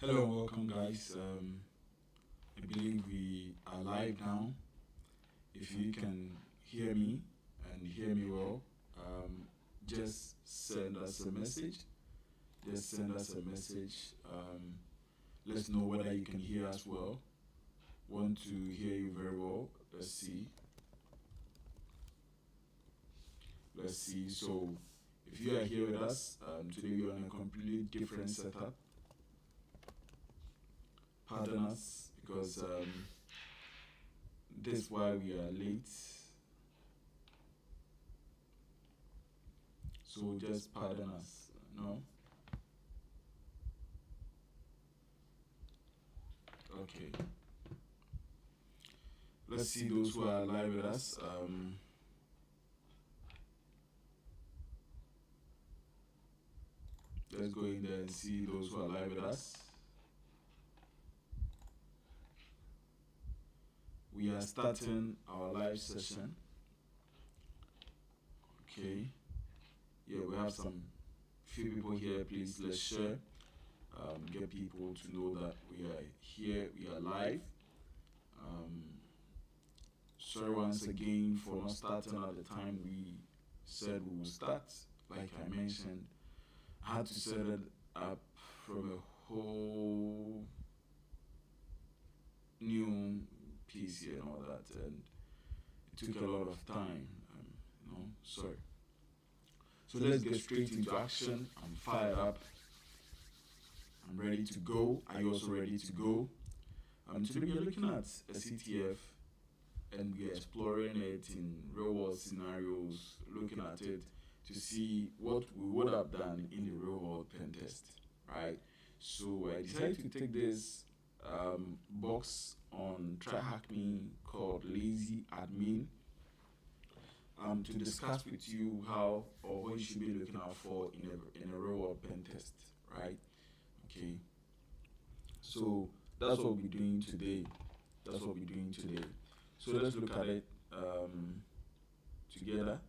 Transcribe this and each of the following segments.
Hello and welcome, guys. I believe we are live now. If you can hear me and hear me well, just send us a message. Just send us a message. Let's know whether you can hear us well. Want to hear you very well. Let's see. So, if you are here with us, today we are on a completely different setup. Pardon us because this is why we are late. So just pardon us. No? Okay. Let's see those who are live with us. Let's go in there and see those who are live with us. We are starting our live session. Okay. Yeah, we have some few people here. Please let's share. Get people to know that we are here. We are live. Sorry once again for not starting at the time we said we will start. Like I mentioned, I had to set it up from a whole new PC and all that, and it took a lot of time. Sorry. So let's get straight into action. I'm fired up. I'm ready to go. Are you also ready to go? Today we are looking at a CTF, and we are exploring it in real world scenarios, looking at it to see what we would have done in the real world pen test, right? So I decided to take this box on TryHackMe called LazyAdmin to discuss with you how or what you should be looking out for in a real world pen test, right? Okay. So that's what we're doing today. So let's look at it together.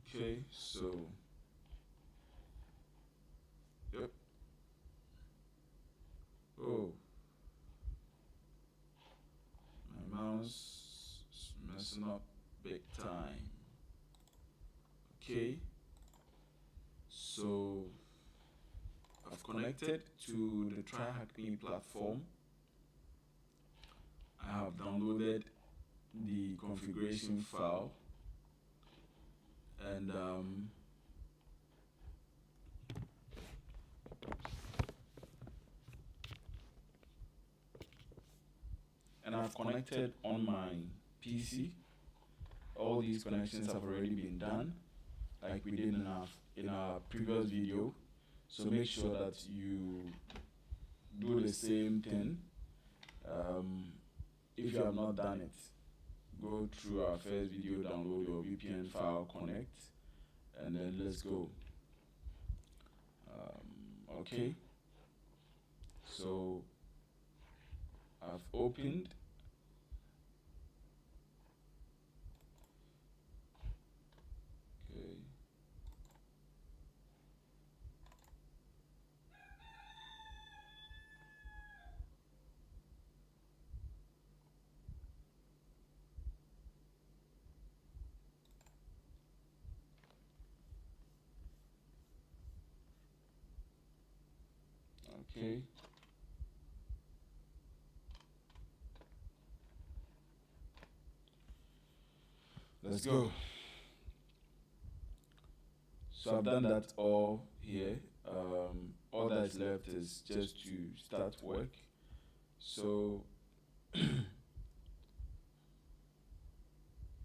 Okay, so yep. Oh, my mouse is messing up big time. Okay, so I've connected to the TryHackMe platform. I have downloaded the configuration file, and I've connected on my PC. All these connections have already been done, like we did in our previous video. So make sure that you do the same thing. If you have not done it, go through our first video, download your VPN file, connect, and then let's go. Okay, so I've opened. Okay. Okay. Let's go. So I've done that all here. All that's left is just to start work. So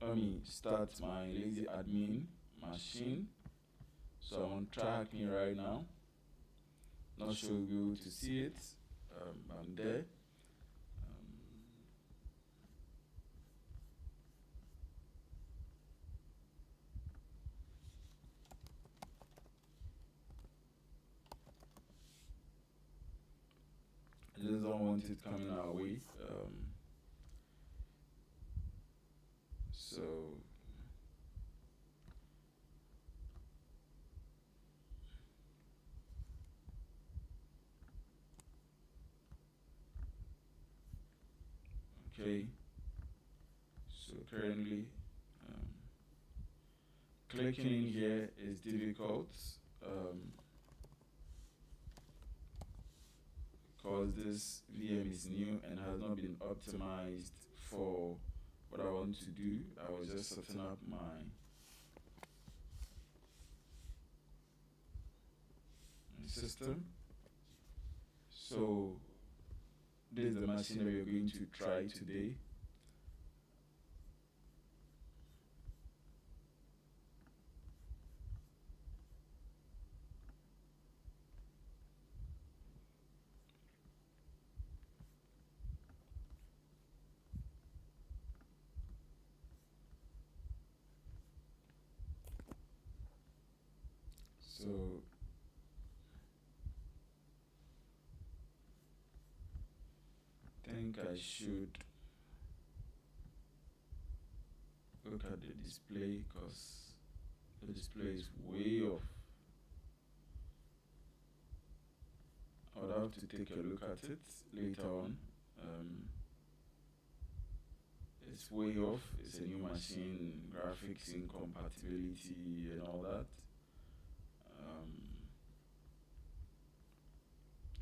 let me start my LazyAdmin machine. So I'm on TryHackMe right now. Not sure you'll be able to see it. I'm there. I just don't want it coming our way. So Okay, so currently clicking in here is difficult because this VM is new and has not been optimized for what I want to do. I was just setting up my system. So this is the machine that we are going to try today. So I think I should look at the display because the display is way off. I would have to take a look at it later on. It's way off. It's a new machine, graphics incompatibility and all that.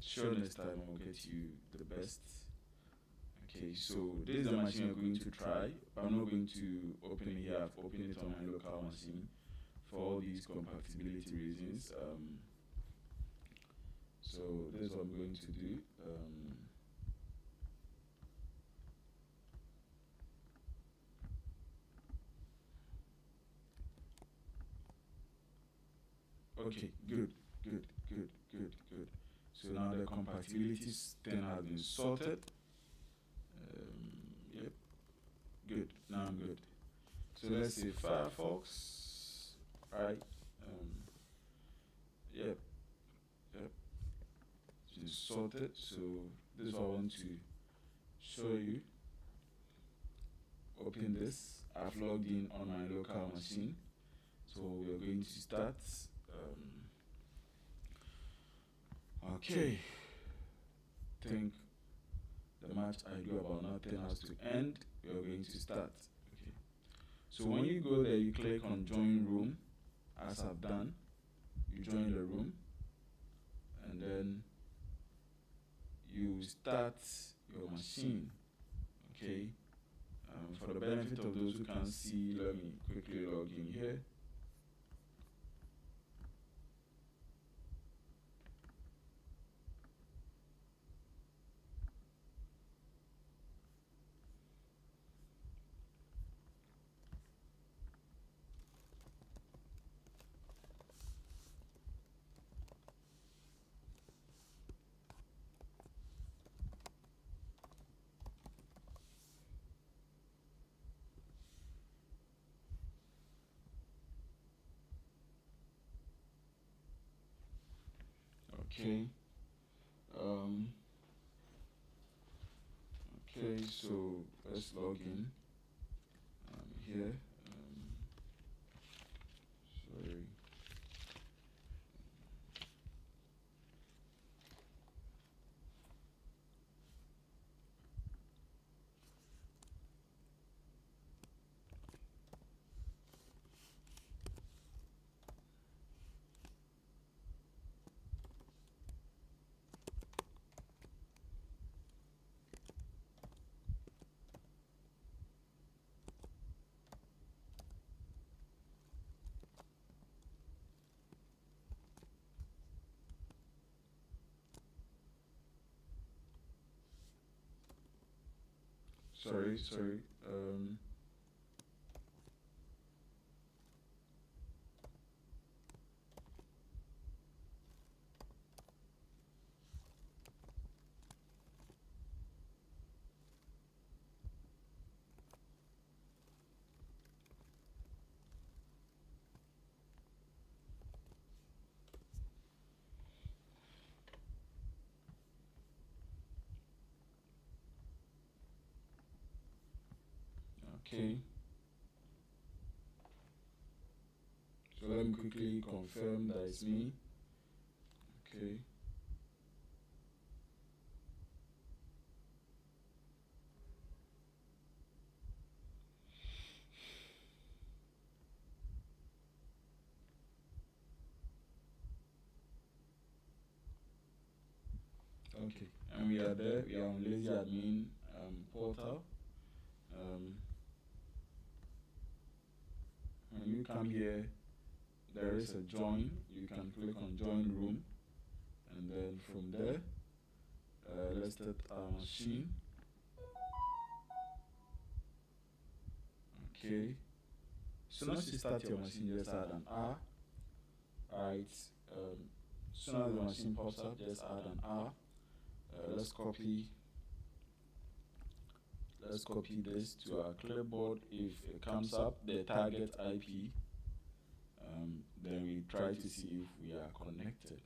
Sure, next time I'll get you the best. Okay, so this is the machine I'm going to try. I'm not going to open it here. I've opened it on my local machine for all these compatibility reasons. So this is what I'm going to do. Okay, good. So now the compatibility thing has been sorted. Yep, good. Now I'm good. So let's say Firefox, right? Yep. It's been sorted. So this is what I want to show you. Open this. I've logged in on my local machine. So we're going to start. Okay. I think the match I do about nothing has to end. We are going to start. Okay. So when you go there, you click on join room, as I've done. You join the room, and then you start your machine. Okay. For the benefit of those who can't see, let me quickly log in here. Okay. Okay, so let's log in here. Sorry. Sorry. Okay. So let me quickly confirm that it's me. Okay. we are there. We are on LazyAdmin portal. When you come here, there is a join. You can click on join room, and then from there, let's start our machine. Okay. So once you start your machine, just add an R. Alright. Soon as the machine pops up, just add an R. Let's copy this to our clipboard. If it comes up the target IP, then we try to see if we are connected.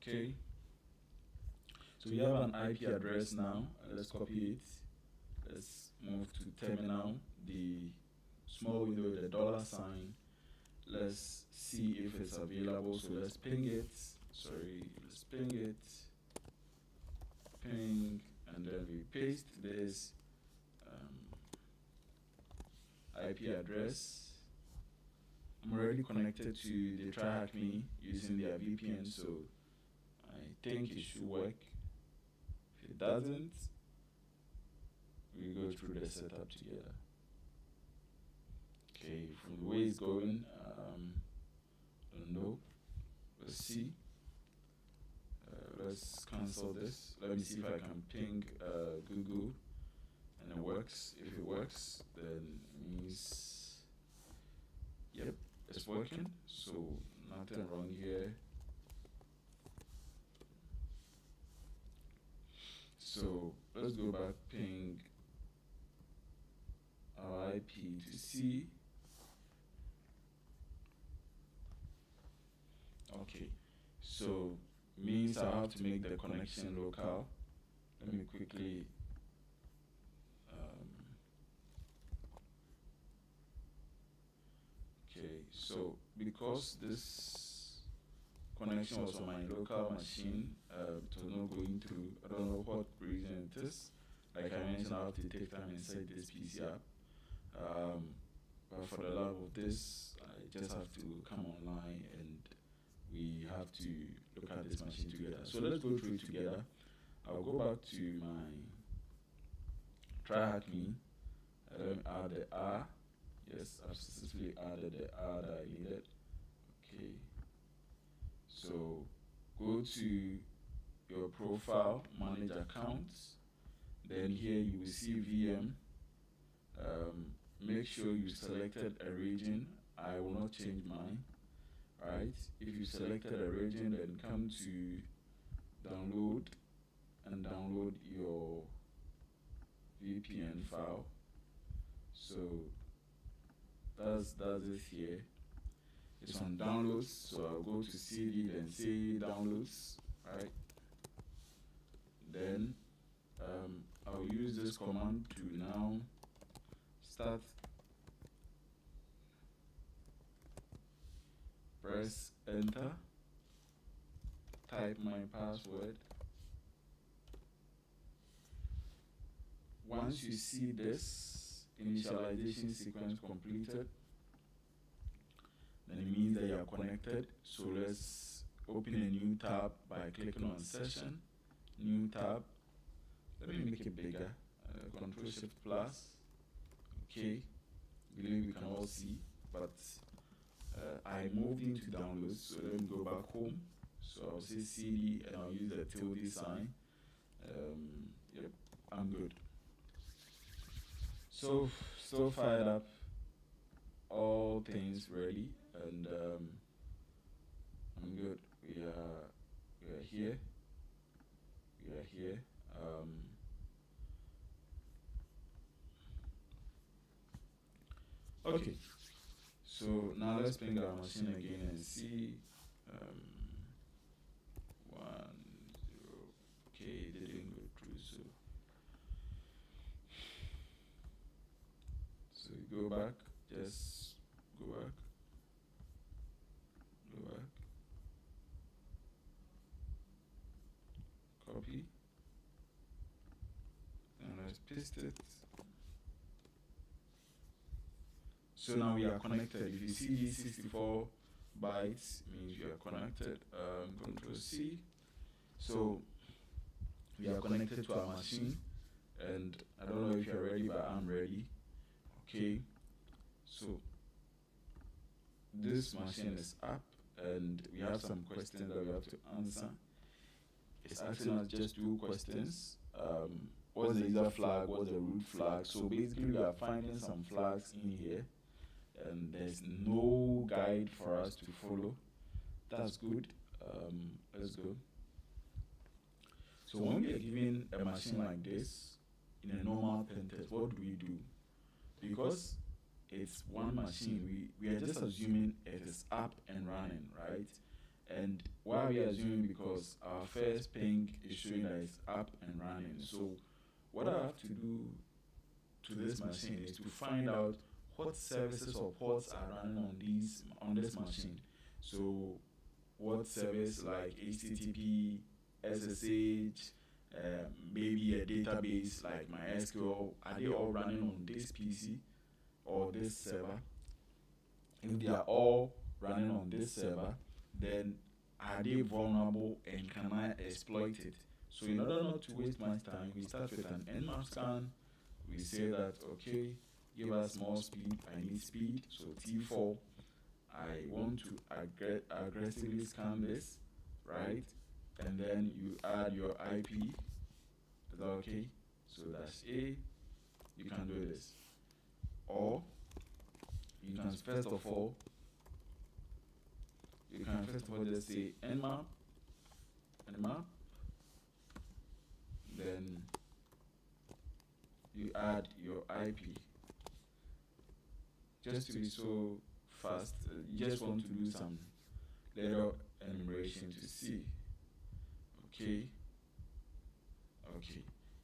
Okay, so we have an IP address now. Let's copy it. Let's move to terminal, the small window with the $sign. Let's see if it's available. So let's ping it. Let's ping it. Ping, and then we paste this IP address. I'm already connected to the TryHackMe using their VPN, so I think it should work. If it doesn't, we go through the setup together. Okay, from the way it's going, don't know. Let's see. Let's cancel this. Let me see if I can ping Google and it works. If it works, then it means, yep, it's working. So nothing wrong here. So let's go back, ping our IP to C. Okay, so means I have to make the connection local. Let me quickly okay, so because this connection was on my local machine, it was not going through. I don't know what reason it is. Like I mentioned, I have to take time and set this PC up. But for the love of this, I just have to come online and we have to look at this machine together. So let's go through it together. I'll go back to my TryHackMe. Let me add the R. Yes, I've successfully added the R that I needed. Okay. So go to your profile, manage accounts. Then here you will see VM. Make sure you selected a region. I will not change mine. Right? If you selected a region, then come to download and download your VPN file. So that's it here. It's on downloads, so I'll go to CD, then CD downloads, right? Then I'll use this command to now start. Press enter, type my password. Once you see this initialization sequence completed, then it means that you are connected. So let's open a new tab by clicking on session, new tab. Let me make it bigger, Control Shift Plus. Okay, I believe we can all see, but I moved into downloads, so let me go back home. So I'll say CD and I'll use the tilde sign. Yep, I'm good. So still fired up, all things ready, and I'm good. We are here. We are here. Okay. So now let's ping our machine again and see. 1 0. Okay, it didn't go through. So you go back. Just go back. Go back. Copy. And let's paste it. So now we are connected. If you see these 64 bytes, means we are connected. Control C. So we are connected to our machine, and I don't know if you're ready, but I'm ready. Okay. So this machine is up, and we have some questions that we have to answer. It's asking us just 2 questions. What's the user flag? What's the root flag? So basically, we are finding some flags in here, and there's no guide for us to follow. That's good. Let's go. So when we are given a machine like this in a normal pen test, what do? Because it's one machine, we are just assuming it is up and running, right? And why are we assuming? Because our first ping is showing that it's up and running. So what I have to do to this machine is to find out what services or ports are running on this machine. So what service like HTTP, SSH, maybe a database like MySQL, are they all running on this PC or this server? If they are all running on this server, then are they vulnerable and can I exploit it? So in order not to waste much time, we start with an nmap scan. We say that, okay, give us more speed, I need speed, so T4. I want to aggressively scan this, right? And then you add your IP. Is that okay? So that's A. You can do this. Or you can first of all just say nmap, then you add your IP. Just to be so fast, you just want to do some little enumeration to see. Okay.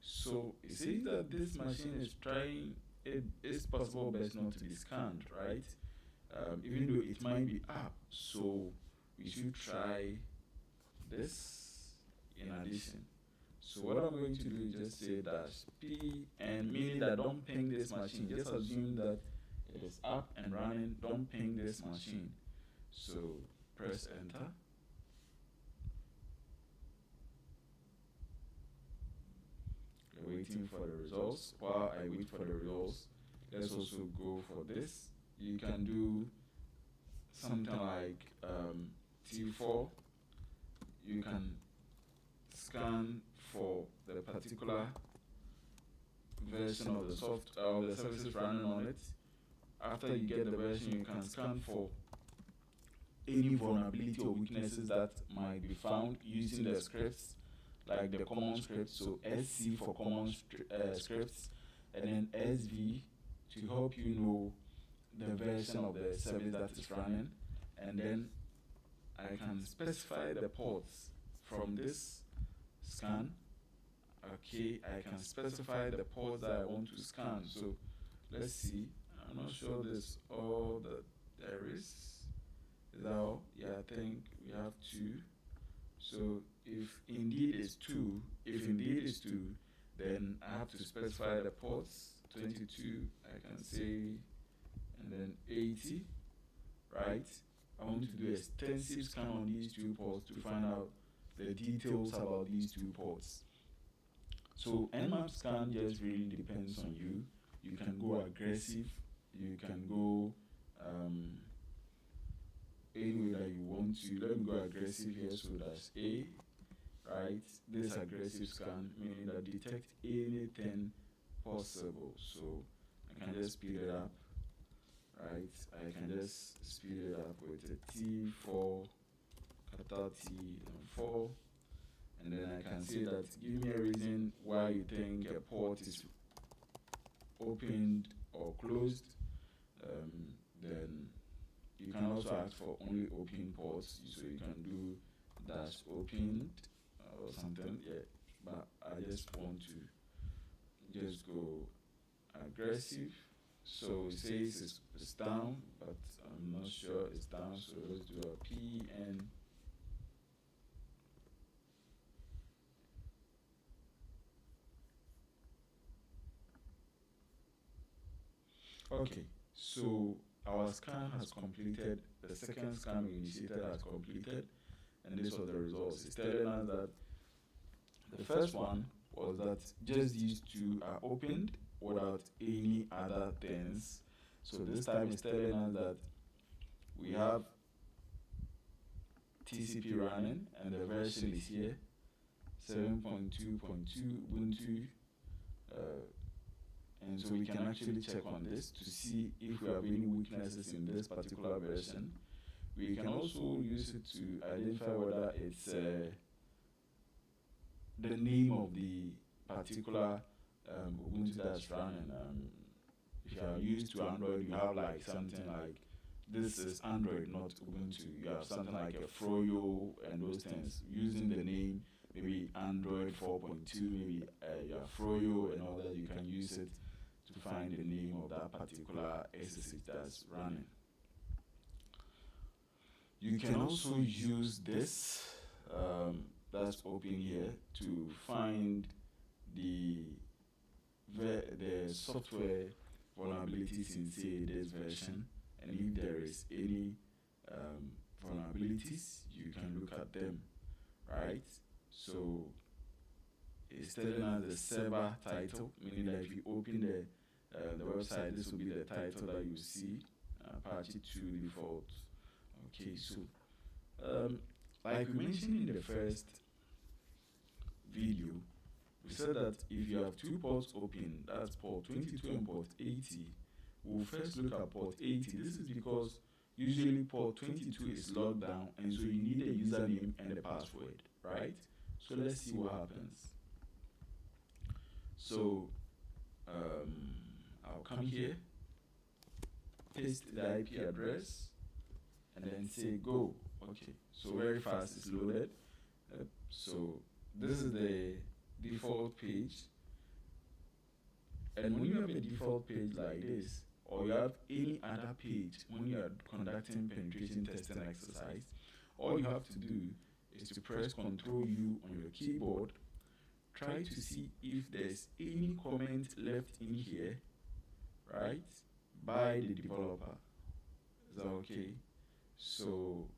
So it says that this machine is trying. It's possible best not to be scanned, right? Even though it might be up, so we should try this in addition. So what I'm going to do is just say -p, and meaning that don't ping this machine. Just assume that it is up and running. Don't ping this machine. So press enter. We're waiting for the results. While I wait for the results, let's also go for this. You can do something like T4. You can scan for the particular version of the services running on it. After you get the version, you can scan for any vulnerability or weaknesses that might be found using the scripts, like the common scripts. So SC for common scripts, and then SV to help you know the version of the service that is running. And then I can specify the ports from this scan. Okay, I can specify the ports that I want to scan. So let's see. I'm not sure there's all that there is. Is that all? Yeah, I think we have 2. So if indeed it's 2, then I have to specify the ports. 22, I can say, and then 80, right? I want to do extensive scan on these 2 ports to find out the details about these 2 ports. So nmap scan just really depends on you. You can go aggressive. You can go any way that you want to. Let me go aggressive here. So that's A, right? This aggressive scan, meaning that detect anything possible. So I can just speed it up, right? I can just speed it up with a T4, capital T and 4. And then I can say that give me a reason why you think a port is opened or closed. Then you can also ask for only open ports, so you can do dash opened or something. Yeah, but I just want to just go aggressive. So it says it's down, but I'm not sure it's down. So let's do a PN. Okay, so our scan has completed. The second scan we initiated has completed, and these are the results. It's telling us that the first one was that just these two are opened without any other things. So this time it's telling us that we have TCP running, and the version is here, 7.2.2 Ubuntu. And so we can actually check on this to see if we have any weaknesses in this particular version. We can also use it to identify whether it's the name of the particular Ubuntu that's running. If you are used to Android, you have like something like, this is Android, not Ubuntu. You have something like a Froyo and those things. Using the name, maybe Android 4.2, maybe you have Froyo and all that, you can use it to find the name of that particular SSH that's running. You can also use this that's open here to find the software vulnerabilities in, say, this version, and if there is any vulnerabilities, you can look at them, right? So it's telling us the server title, meaning that if you open the website, this will be the title that you see, Apache 2 default. Okay, so like we mentioned in the first video, we said that if you have two ports open, that's port 22 and port 80, we'll first look at port 80. This is because usually port 22 is locked down, and so you need a username and a password, right? So let's see what happens. So I'll come here, paste the IP address, and then say go. Okay, so very fast it's loaded. So this is the default page, and when you have a default page like this, or you have any other page when you are conducting penetration testing exercise, all you have to do is to press Ctrl U on your keyboard. Try to see if there's any comment left in here, right, by the developer. Is that okay? So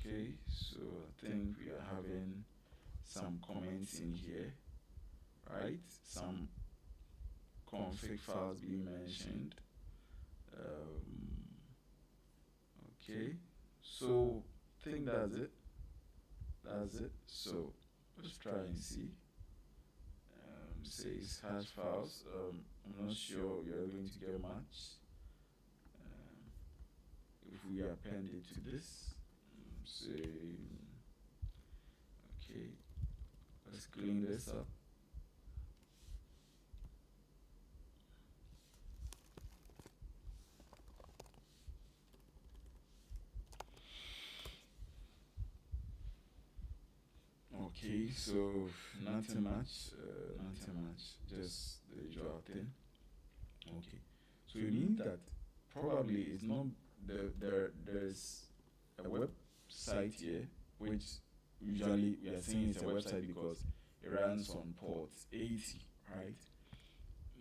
okay, so I think we are having some comments in here, right? Some config files being mentioned. Okay, so I think that's it. That's it. So let's try and see. Says hash files. I'm not sure you're going to get much. If we append it to this, say, okay, let's clean this up. Okay, so nothing much, just the usual thing. Okay, so you need that. Probably it's not there's a website here, which usually we are saying it's a website because it runs on port 80, right?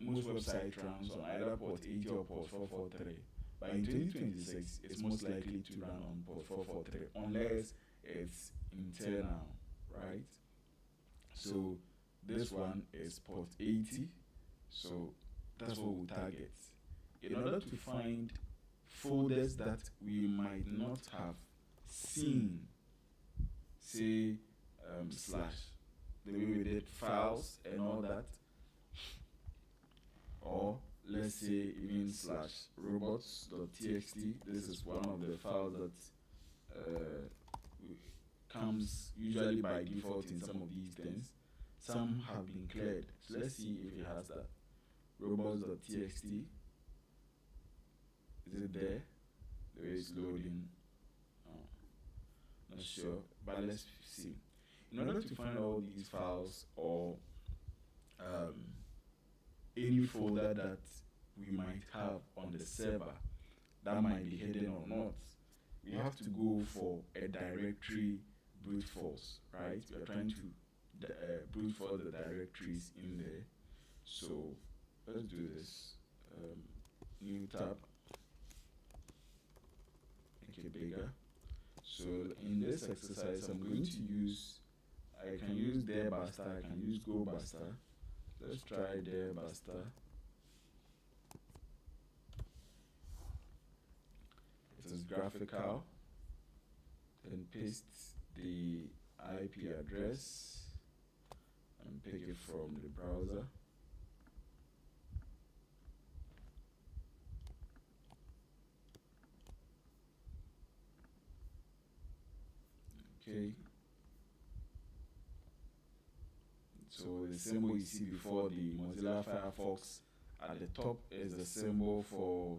Most websites runs on either port 80 or port 443. But in 2026, it's most likely to run on port 443 unless it's internal, right? So this one is port 80, so that's what we'll target. In order to find folders that we might not have seen, say slash, the way we did files and all that, or let's say even slash robots.txt. This is one of the files that comes usually by default in some of these things. Some have been cleared, so let's see if it has that. Robots.txt. Is it there? The way it's loading. Not sure, but let's see. In order to find all these files or any folder that we might have on the server that might be hidden or not, we have to go for a directory brute force, right? We are trying to brute force the directories in there. So let's do this. New tab, make it bigger. So in this exercise, I'm going to use, I can use there basta, I can use go basta. Let's try there basta. It is graphical. Then paste the IP address and pick it from the browser. Okay. So the symbol you see before the Mozilla Firefox at the top is the symbol for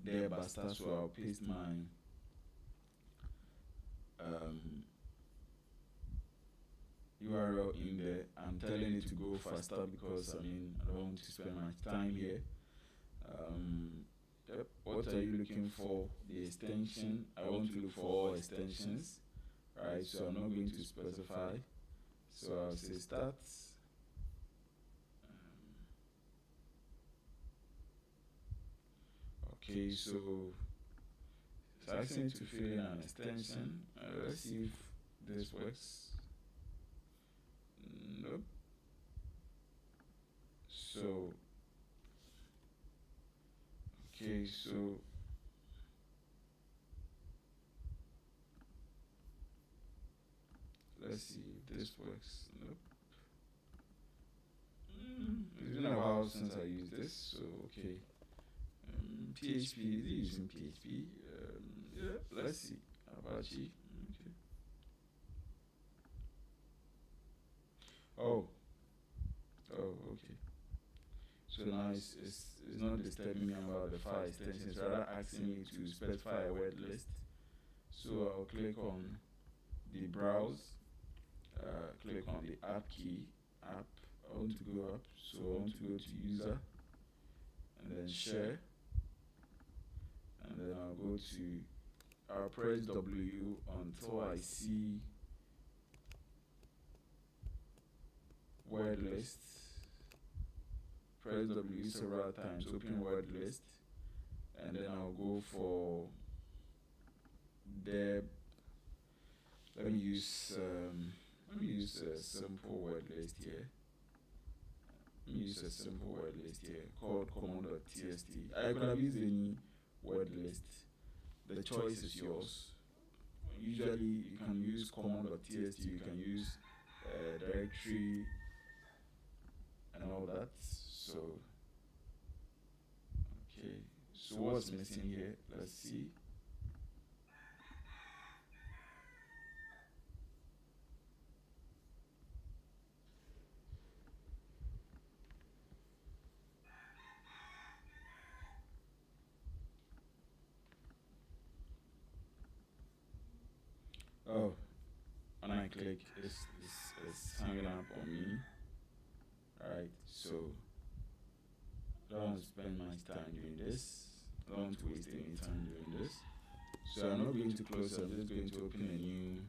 there basta. So I'll paste my URL in there. I'm telling it to go faster because I don't want to spend much time here. What are you looking for? The extension. I want to look for all extensions, right? So I'm not going to specify. So I'll say start. Okay, so it's asking me to fill in an extension. Let's see if this works. Nope. So okay, so let's see if this works. Nope. It's been a while since I used this, so okay. PHP, is it using PHP? Yeah, let's see. Apache. Okay. Oh, okay. So now it's not disturbing me about the file extensions, rather asking me to specify a word list. So I'll click on the browse, click on the app key, app. I want to go up, so I want to go to user, and then share, and then I'll press W until I see word list. Press W several times, open word list, and then I'll go for deb. Let me use a simple word list here. Let me use a simple word list here called common.txt. I could have used any word list. The choice is yours. Usually you can use common.txt, you can use directory and all that. So okay, so what's missing here? Let's see. Oh, when I click, it's hanging up on me. Alright, so I don't want to spend much time doing this. I don't want to waste any time doing this. So I'm not going to close it, I'm just going to open a new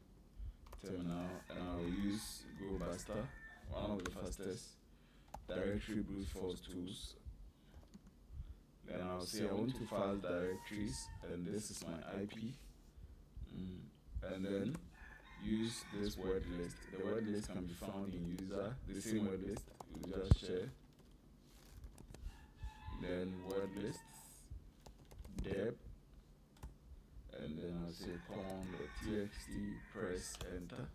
terminal and I'll use Go Basta, one of the fastest directory brute force tools. Then I'll say I want to file directories and this is my IP. And then use this word list. The word list can be found in user, the same word list, you just share. Then word list, deb, and then I'll say common.txt, press enter.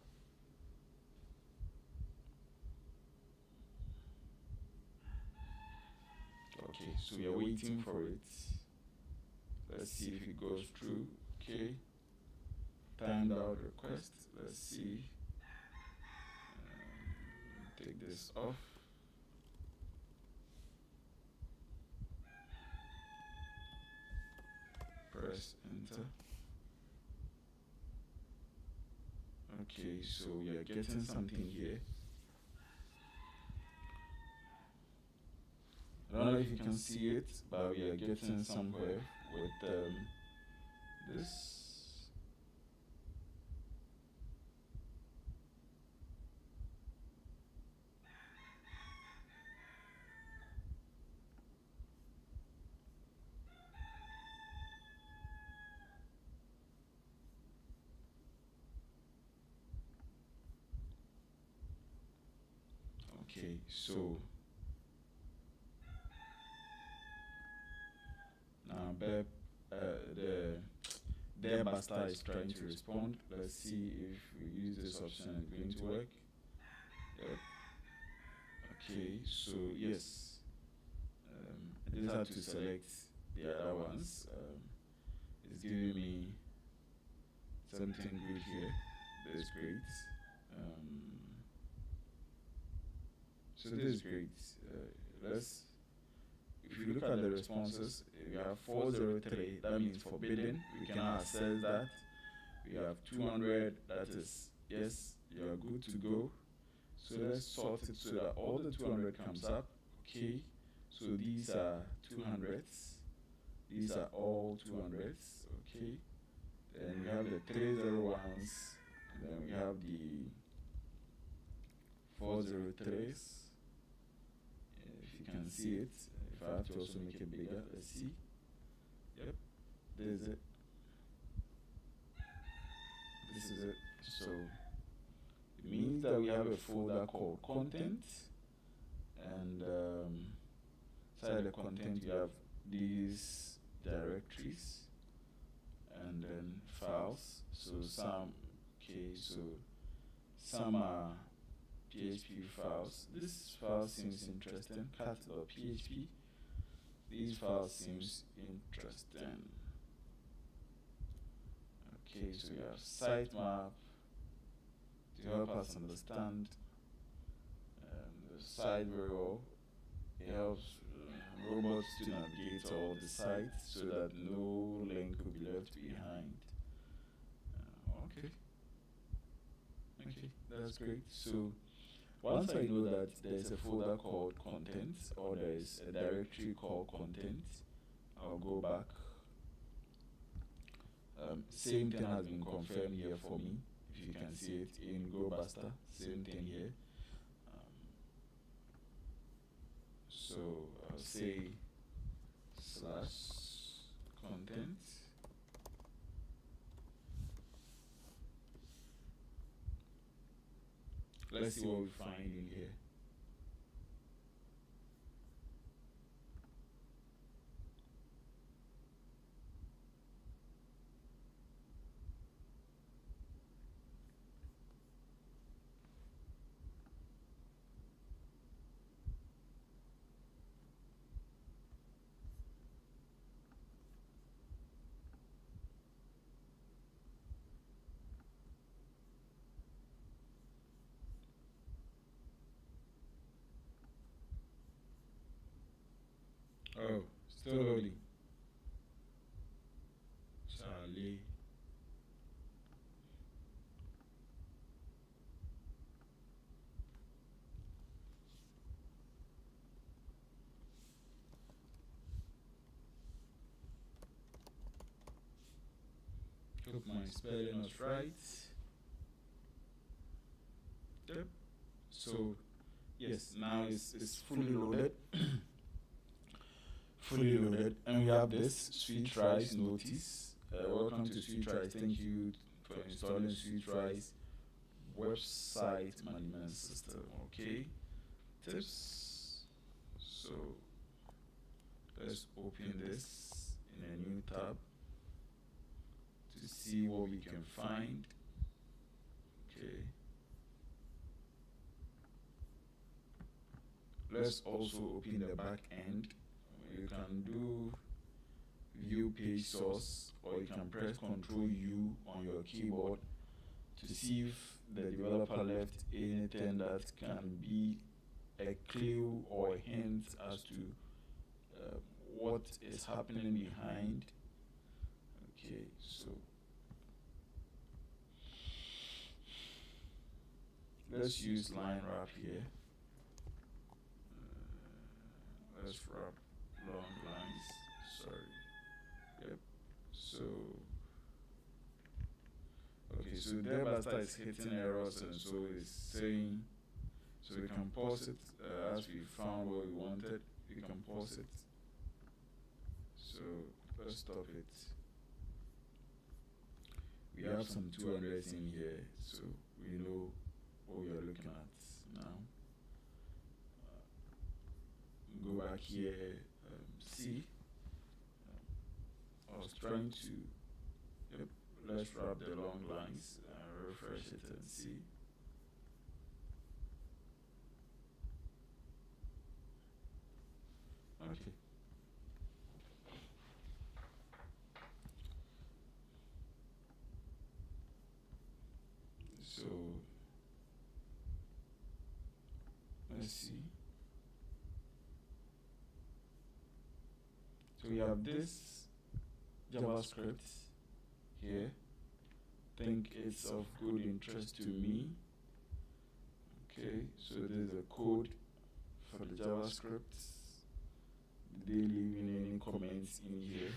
Okay, so we are waiting for it. Let's see if it goes through. Okay. Timed out request. Let's see. Take this off. press enter. Okay, so we are getting something here. I don't know if you can see it, but we are getting somewhere with this. Okay, so now the basta is trying to respond. Let's see if we use this option, it's going to work. Yep. Okay, so yes, I just have to select the other ones. It's giving me something good here. That's great. So this is great. If you look at the responses, we have 403, that means forbidden, we cannot access that. We have 200, that is, yes, you are good to go. So let's sort it so that all the 200 comes up. Okay, so these are 200s, these are all 200s. Okay, then we have the 301s, and then we have the 403s. If you can see it, if I have to also make it bigger, let's see. Yep, this is it. This is it. So it means that we have a folder called content, and inside the content we have these directories and then files. So some are PHP files. This file seems interesting, cat.php. These files seems interesting. Okay, so we have sitemap to help us understand the site very well. It helps robots to navigate all the sites so that no link will be left behind. Okay, that's great. So once I know that there's a folder called content, or there's a directory called content, I'll go back. Same thing has been confirmed here for me. If you can see it in GoBuster, same thing here. So I'll say /content. Let's see what we find in here. Oh, still loading. Charlie. Hope my spelling was right. Yep. So yes, now it's fully loaded. Fully loaded, and we have this SweetRise notice. Welcome to SweetRise. Thank you for installing SweetRise website management system. Okay, tips. So let's open this in a new tab to see what we can find. Okay, let's also open the back end. You can do view page source, or you can press Ctrl U on your keyboard to see if the developer left anything that can be a clue or a hint as to what is happening behind Okay, so let's use line wrap here. Let's wrap long lines. Sorry. Yep. So okay, so there basta is hitting errors, and so it's saying, so we can pause it as we found what we wanted. We can pause it. So let's stop it. We have some 200s in here, so we know what we are looking at now. Go back here, see. I was trying to, yep, let's wrap the long lines, refresh it and see. Okay. So let's see. So we have this JavaScript here. Think it's of good interest to me. Okay, so there's a code for the JavaScript. Did they leave in any comments in here?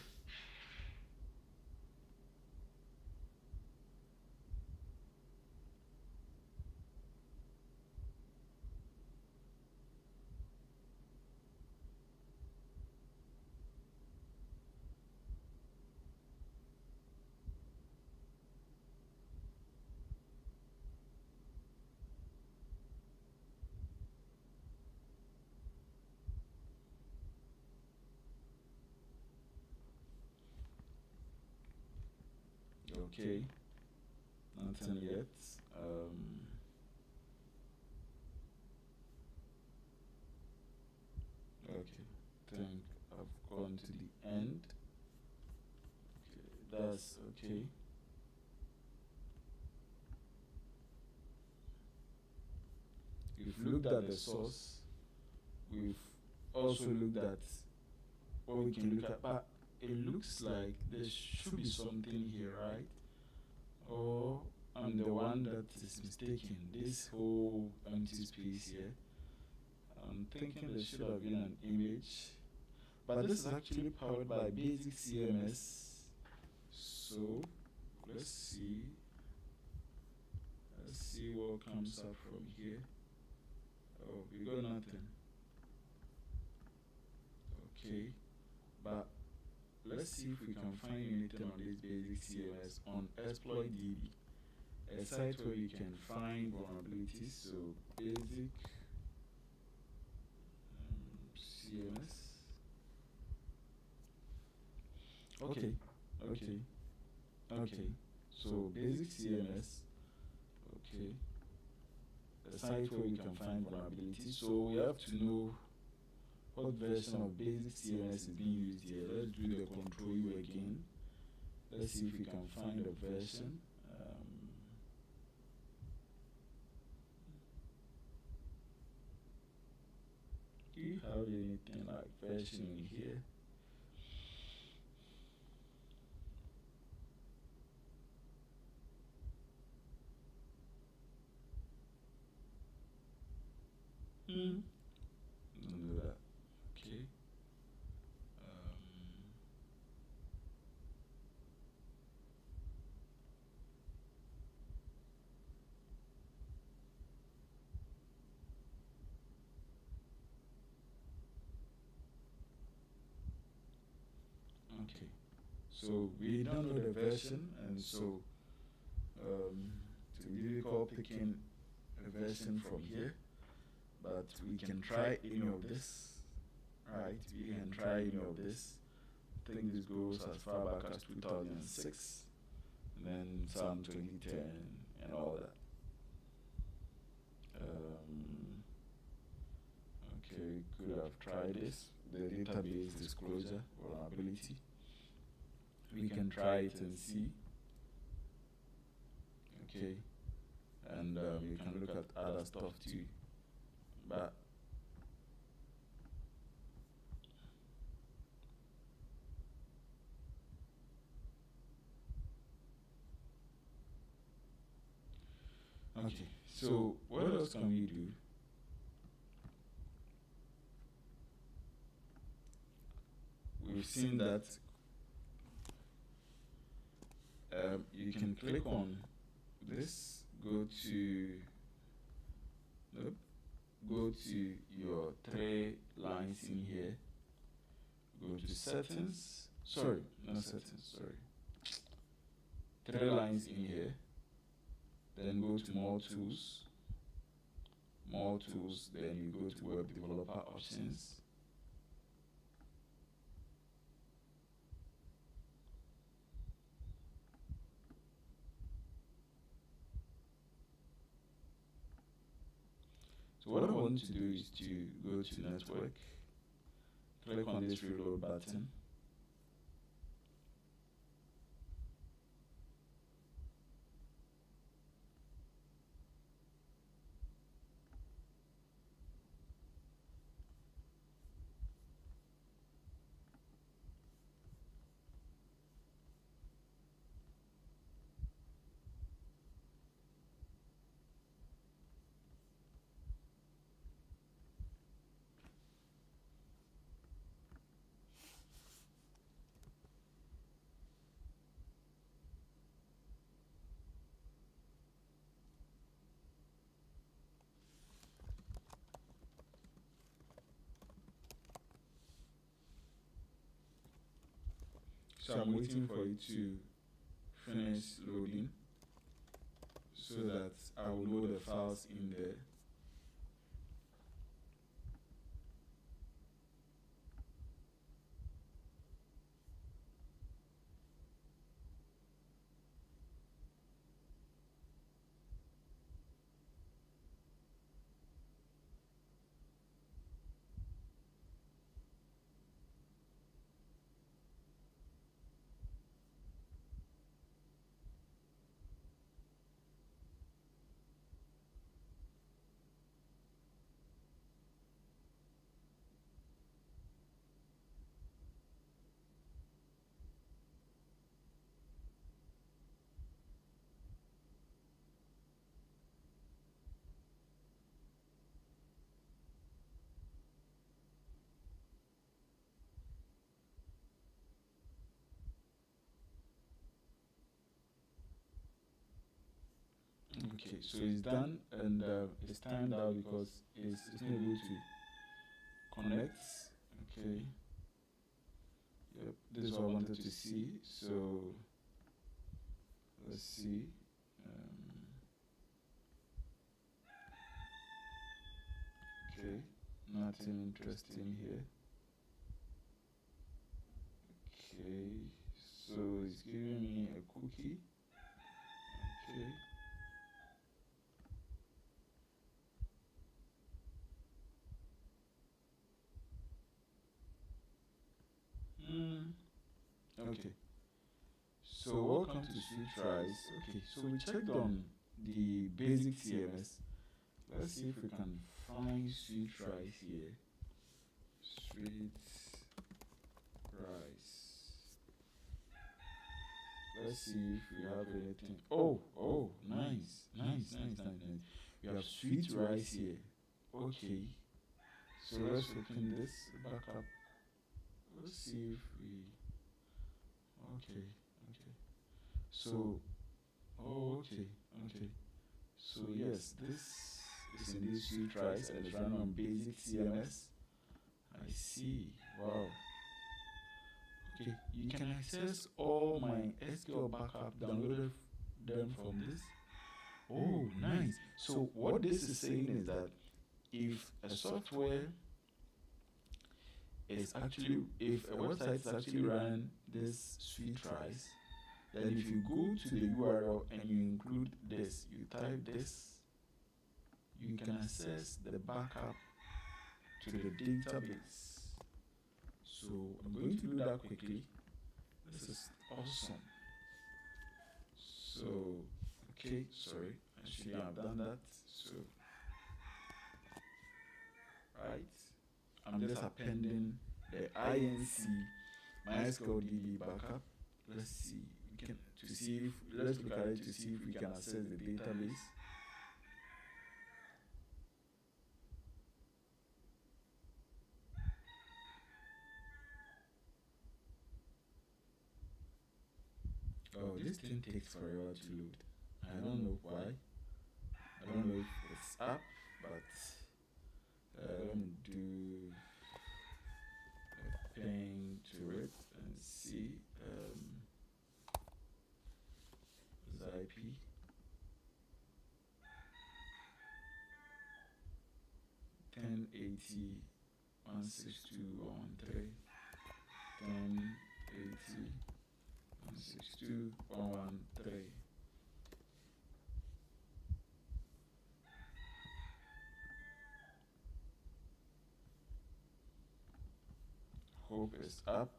Okay, nothing yet. Okay, think I've gone to the end. Okay, that's okay. We've looked at the source. We've also looked at what we can look at, but it looks like there should be something here, right? Or I'm the one that is mistaken. This whole empty space here, I'm thinking there should have been an image, but this is actually powered by basic CMS. So let's see what comes up from here. Oh, we got nothing. Okay, but let's see if we can find anything on this basic CMS on ExploitDB, a site where you can find vulnerabilities. So basic CMS. Okay. So basic CMS. Okay. A site where you can find vulnerabilities. So we have to know what version of basic CMS is being used here. Let's do the control U again. Let's see if we can find a version. Do you have anything like version in here? Don't do that. Okay. Okay. So we don't know the version, and so it's difficult picking a version from here. But we can try any of this, right? We can try any of this. I think this goes as far back as 2006, and then some 2010 and all that. Okay, could have tried this. The database disclosure vulnerability. We can try it and see. Okay, and you can look at other stuff too. But Okay, so what else can we do? We've seen that you can click on this, go to your 3 lines in here, go to settings, sorry, not settings, sorry, 3 lines in here, then go to more tools, then you go to web developer options. So what I want to do is to go to network, click on this reload button. So I'm waiting for it to finish loading so that I will load the files in there. Okay, so it's done, and it's timed out because it's not able to connect. Okay. Yep, this is what I wanted to see. So let's see. Okay, nothing interesting here. Okay, so it's giving me a cookie. Okay. Okay. So welcome to Sweet Tries. Okay, so we checked on the basic CMS. Let's see if we can find Sweet Tries here. Sweet Tries. Let's see if we have anything. Oh, nice. We have Sweet Rice here. Okay. So let's open this back up. Let's see if we. Okay. So, okay. So yes, this is indeed Sweet Rice and it's running on basic CMS. I see. Wow. Okay, you can access all my SQL backup downloaded them from this. Oh, nice. So what this is saying is that if a software is actually, if a website is actually running this Sweet Tries, then if you go to the URL and you include this, you type this, you can access the backup to the database. So I'm going to do that quickly. This is awesome. So, okay, sorry, actually I've done that. So, right, I'm just appending the INC MySQL DB backup. Let's see, let's look at it to see if we can access the database. this thing takes forever to load. I don't know why. I don't know if it's up, but let me do a ping to it and see. This IP. 1080 162.113 1080 162.113. Hope it's up.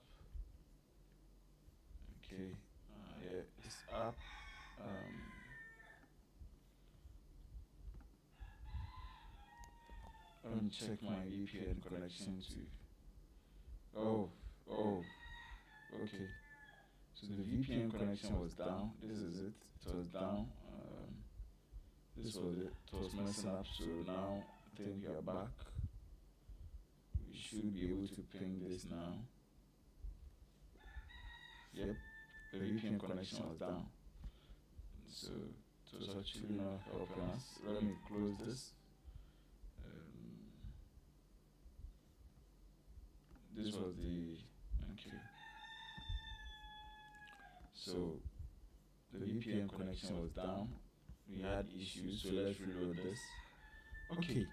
Okay, yeah, it's up. Let me check my VPN connection too. Oh, okay. So the VPN connection was down. This is it. It was down. This was it. It was messing up. So now I think we are back. We should be able to ping this now. Yep, the VPN connection was down. So it was actually not helping us. Let me close this. This was the okay. So the VPN connection was down. We had issues, so let's reload this. Okay,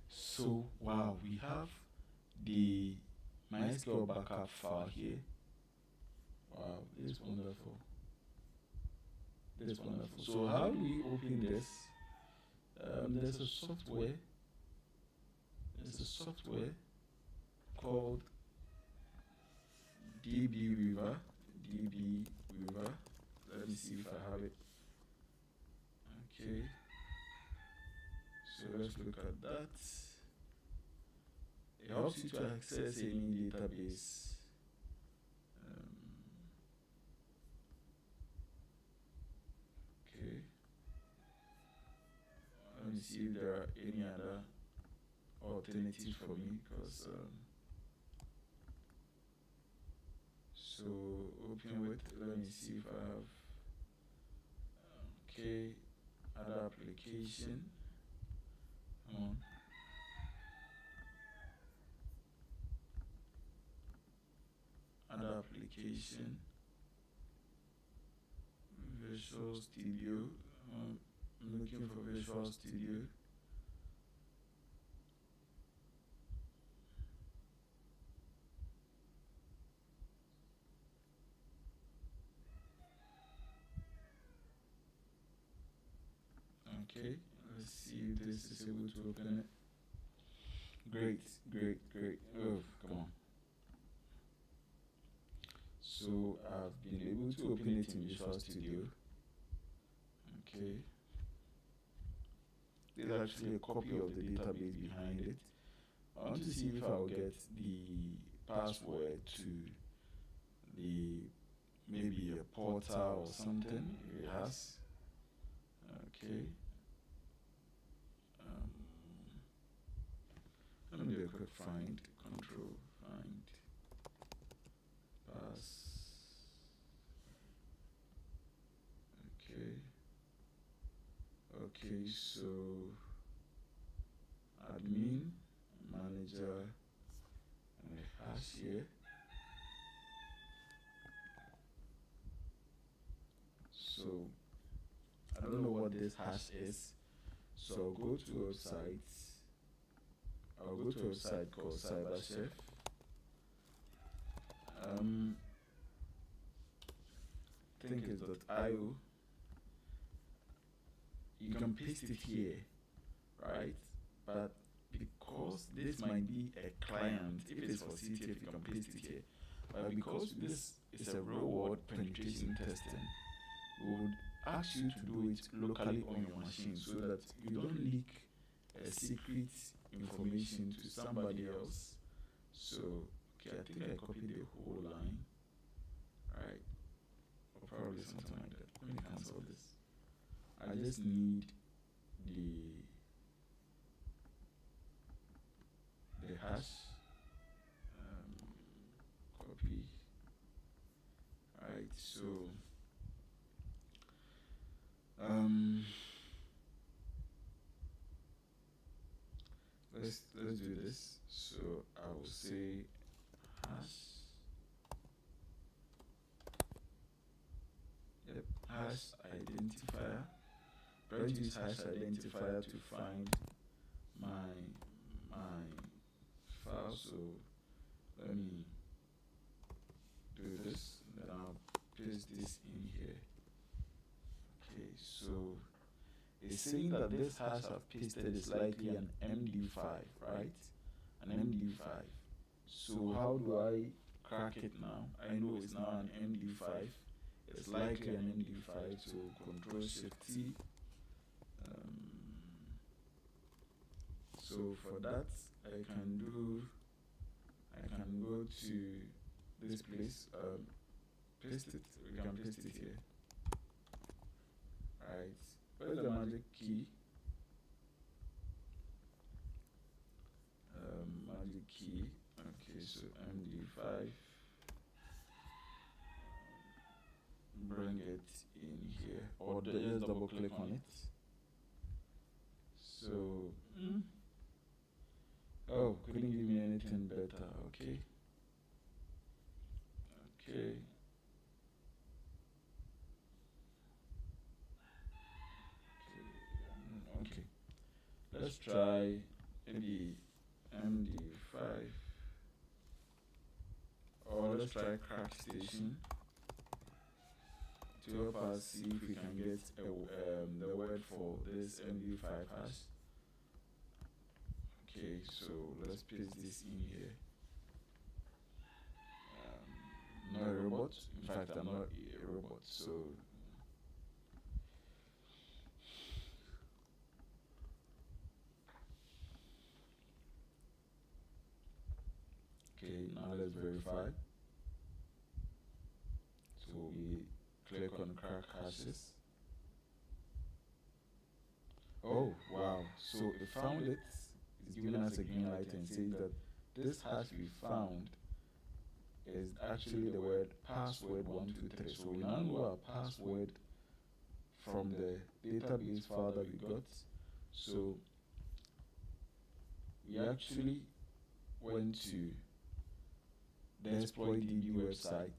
so wow, we have the MySQL backup file here. Wow, this is wonderful. This is wonderful. So how do we open this? There's a software. There's a software called DB Weaver. Let me see if I have it. Okay. So let's look at that. It helps you to access any database. Okay. Let me see if there are any other alternatives for me, because so open with, let me see if I have okay, other application. Other application, Visual Studio. I'm looking for Visual Studio. Okay, let's see if this is able to open it. Great. Oh, come on. So I've been able to open it in Visual Studio. Okay. There's actually a copy of the database behind it. I want to see if I'll get the password to the maybe a portal or something if it has. Okay. Let me do a quick find. Control find pass. Okay, so admin manager and a hash here. So I don't know what this hash is. So I'll go to a website. I'll go to a website called CyberChef. I think it's .io. You can paste it here, right? But because this might be a client, if it's for CTF, you can paste it here. But because this is a real world penetration testing, we would ask you to do it locally on your machine so that you don't leak a secret information to somebody else. So, okay, I think I copied the whole line, right? Or probably something like that. Let me cancel this. I just need the hash. Copy. Alright, so Um, let's do this. So I will say hash. Yep, hash identifier. Try to use hash identifier to find my file. So let me do this, then I'll paste this in here. Okay, so it's saying that this hash I've pasted is likely an MD5, right? An MD5. So how do I crack it now? I know it's now an MD5. It's likely an MD5, so Control-Shift-T. So for that, I can go to this place, paste it. We can paste it here. Right. Where's the magic key? Magic key. Okay, so MD5. Bring it in here, or just double click on it. So, oh, couldn't give me anything better. Okay. Okay. Okay. Let's try maybe MD5, or let's try crack station to help us see if we can get the word for this MD5 hash. Okay, so let's paste this in here. Not a robot. In fact, I'm not a robot, so okay, now let's verify. So we click on crack hashes. Oh wow, so it found it. It's giving us a green light and says that this hash we found is actually the word password 123. So we now know our password from the database file that we got. So we actually went to the exploit DB website.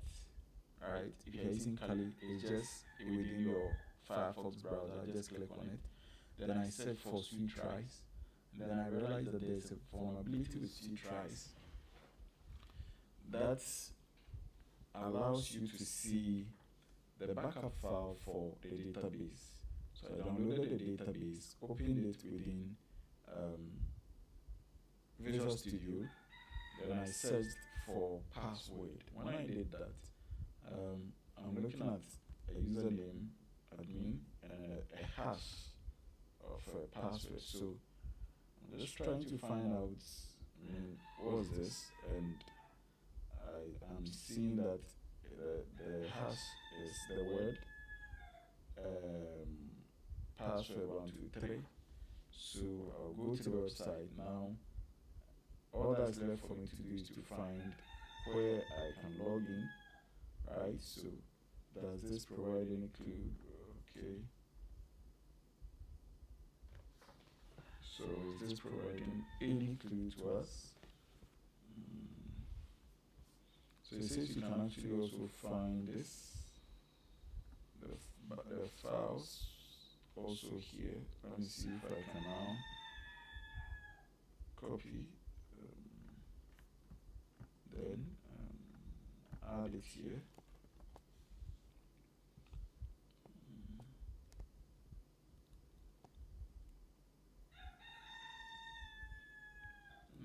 Alright, if you're using Kali, it's just within your Firefox browser. Just click on it. Then I search for sweet tries. Then I realized that there's a vulnerability with sweet tries that allows you to see the backup file for the database. So I downloaded the database, opened it within Visual Studio, then I searched for password. When I did that, I'm looking at a username, admin, and a hash of a password. So I'm just trying to find out, what was this? And I am seeing that the hash is the word password 123. So I'll go to the website now. All that's left for me to do is to find where I can log in. Right, so does this provide any clue? Okay. So is this providing any clue to us? So it says you can actually also find this, the files also here. Let me see if I can now copy, then add it here.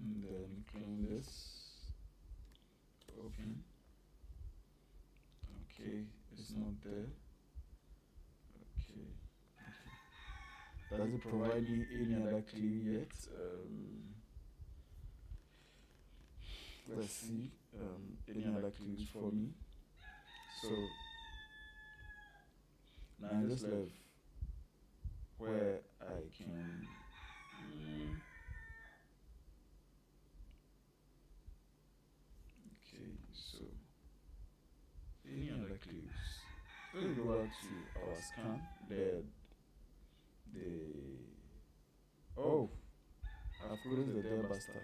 And then clone this, open. Okay, it's not there. Okay. Does it provide me any other clue yet? Let's see, any other clues for me. So now I just left where I can okay, so any other clues? Let's go back to our scan. closed the debuster.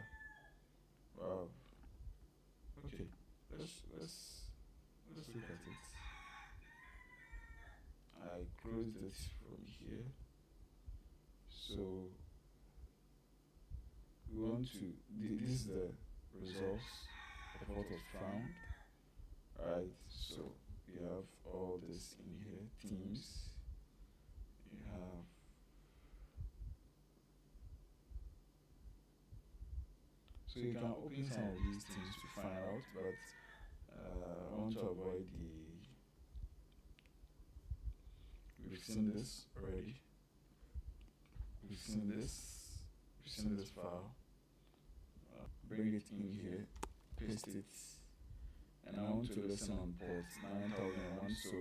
Wow. Okay, let's look at it. I closed it from here. So we want to, this is the results of what was found. Right, so you have all this in here, themes. You have so you can open some of these things to find out, but I want to avoid we've seen this already. We've seen this file. Bring it in here, paste it, and I want to listen on port 9001. So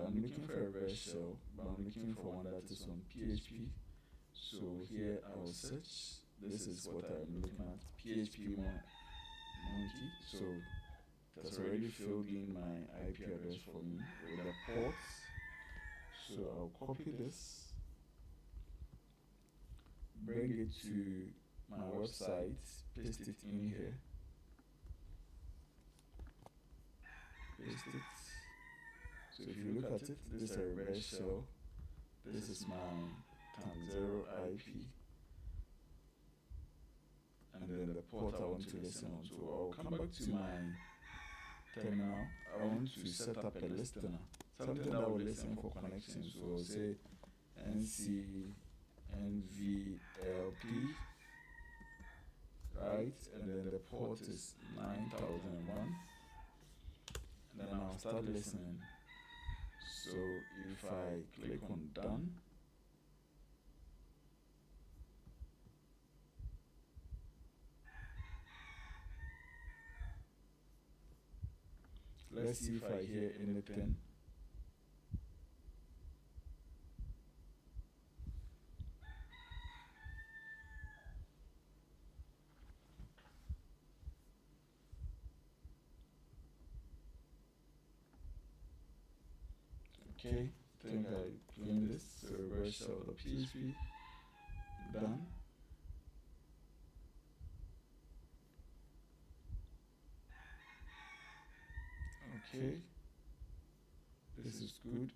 I'm looking for a reverse shell, but I'm looking for one that is on PHP. So here I will search. This is what I'm looking at, PHP monkey. So that's already filled in my IP address for me with the ports. So I'll copy this, bring it to my website, paste it in here, paste it. So if you look at it, this is a reverse shell. This is my #0 IP, and then the port I want to listen on. So I'll come back to my terminal. I want to set up a listener, something that will listen for connections. So I'll say NC NVLP, right? And then the port is 9001. And then I'll start listening. So if I click on done, let's see if I hear anything. Okay, I think I cleaned this. So reverse shell the PHP, done. Okay, this is good.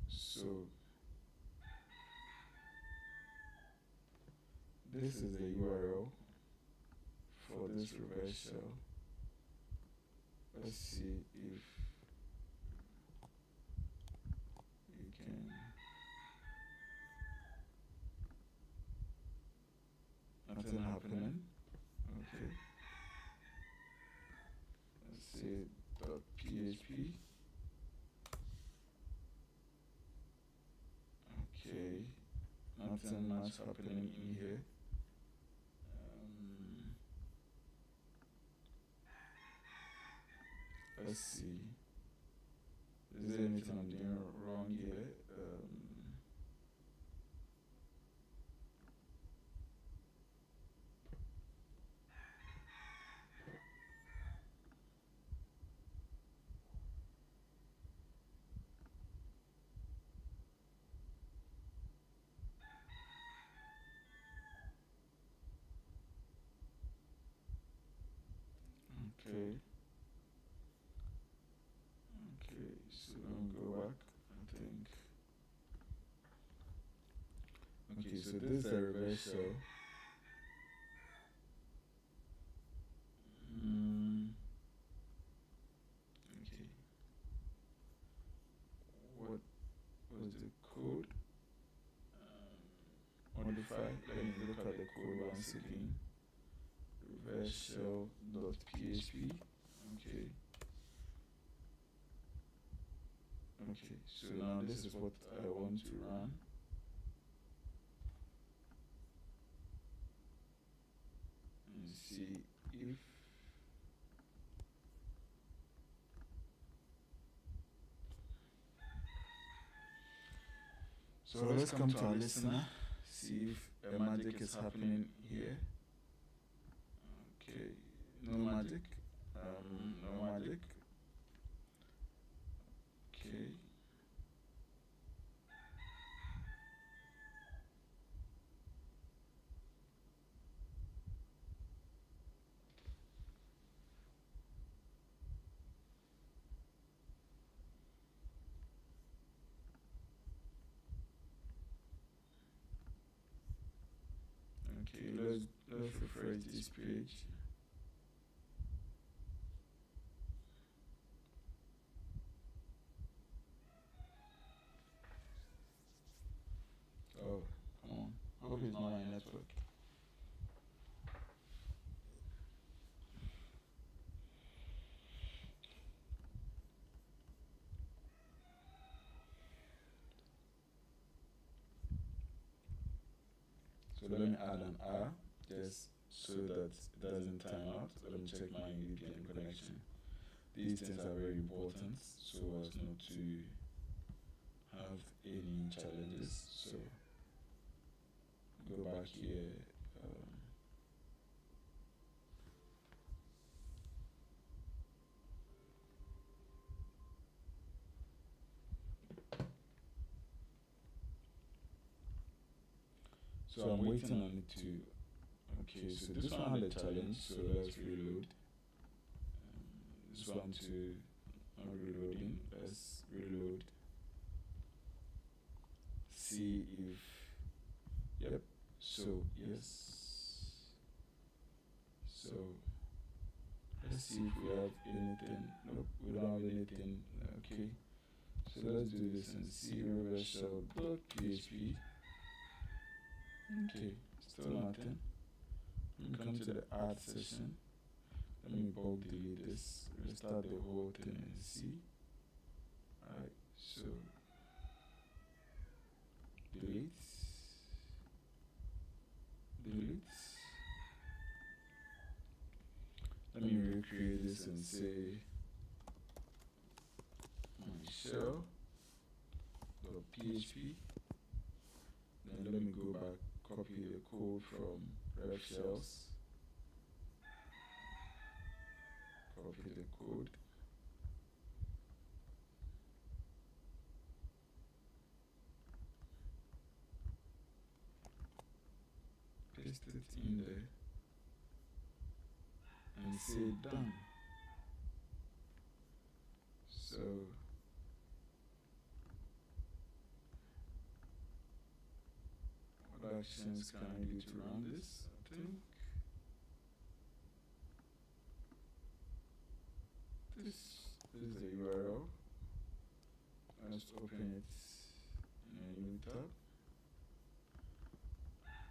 So this is the URL for this reverse shell. Let's see if you can. Nothing happening. Okay. Let's see .php. Okay. Nothing much happening in here. Let's see. Is there anything I'm doing wrong here? Okay. Okay, so let me go back, I think. Okay, so this is the reverse shell. Okay. What was the code? Modify. Let me look at the code once again. Reverse shell.php. Okay. Okay, so now this is what I want to run. And see if so let's come to our listener, see if a magic is happening here. Okay, no magic. No magic. Okay. Okay, let's refresh this page. Oh, come on. I hope it's not my network. So let me add an R just so that it doesn't time out. Let me check my VPN connection. These things are very important so as not to have any challenges. So go back here. So I'm waiting on it to. Okay, so this one had a challenge, so let's reload. This one to not reloading. Let's reload. See if. Yep. So yes. So let's see if we have anything. Nope, we don't have anything. Okay. So let's do this and see reverse shell.php. Okay, still nothing. Let me come to the add session. Let me bulk delete this, restart the whole thing and see. Alright, so delete. Let me recreate this and say my shell.php. Then let me go back, copy the code from ref shells. Copy the code. Paste it in there. And say done. So what actions can I do to run this? I think this is the URL. Let's open it in a new tab.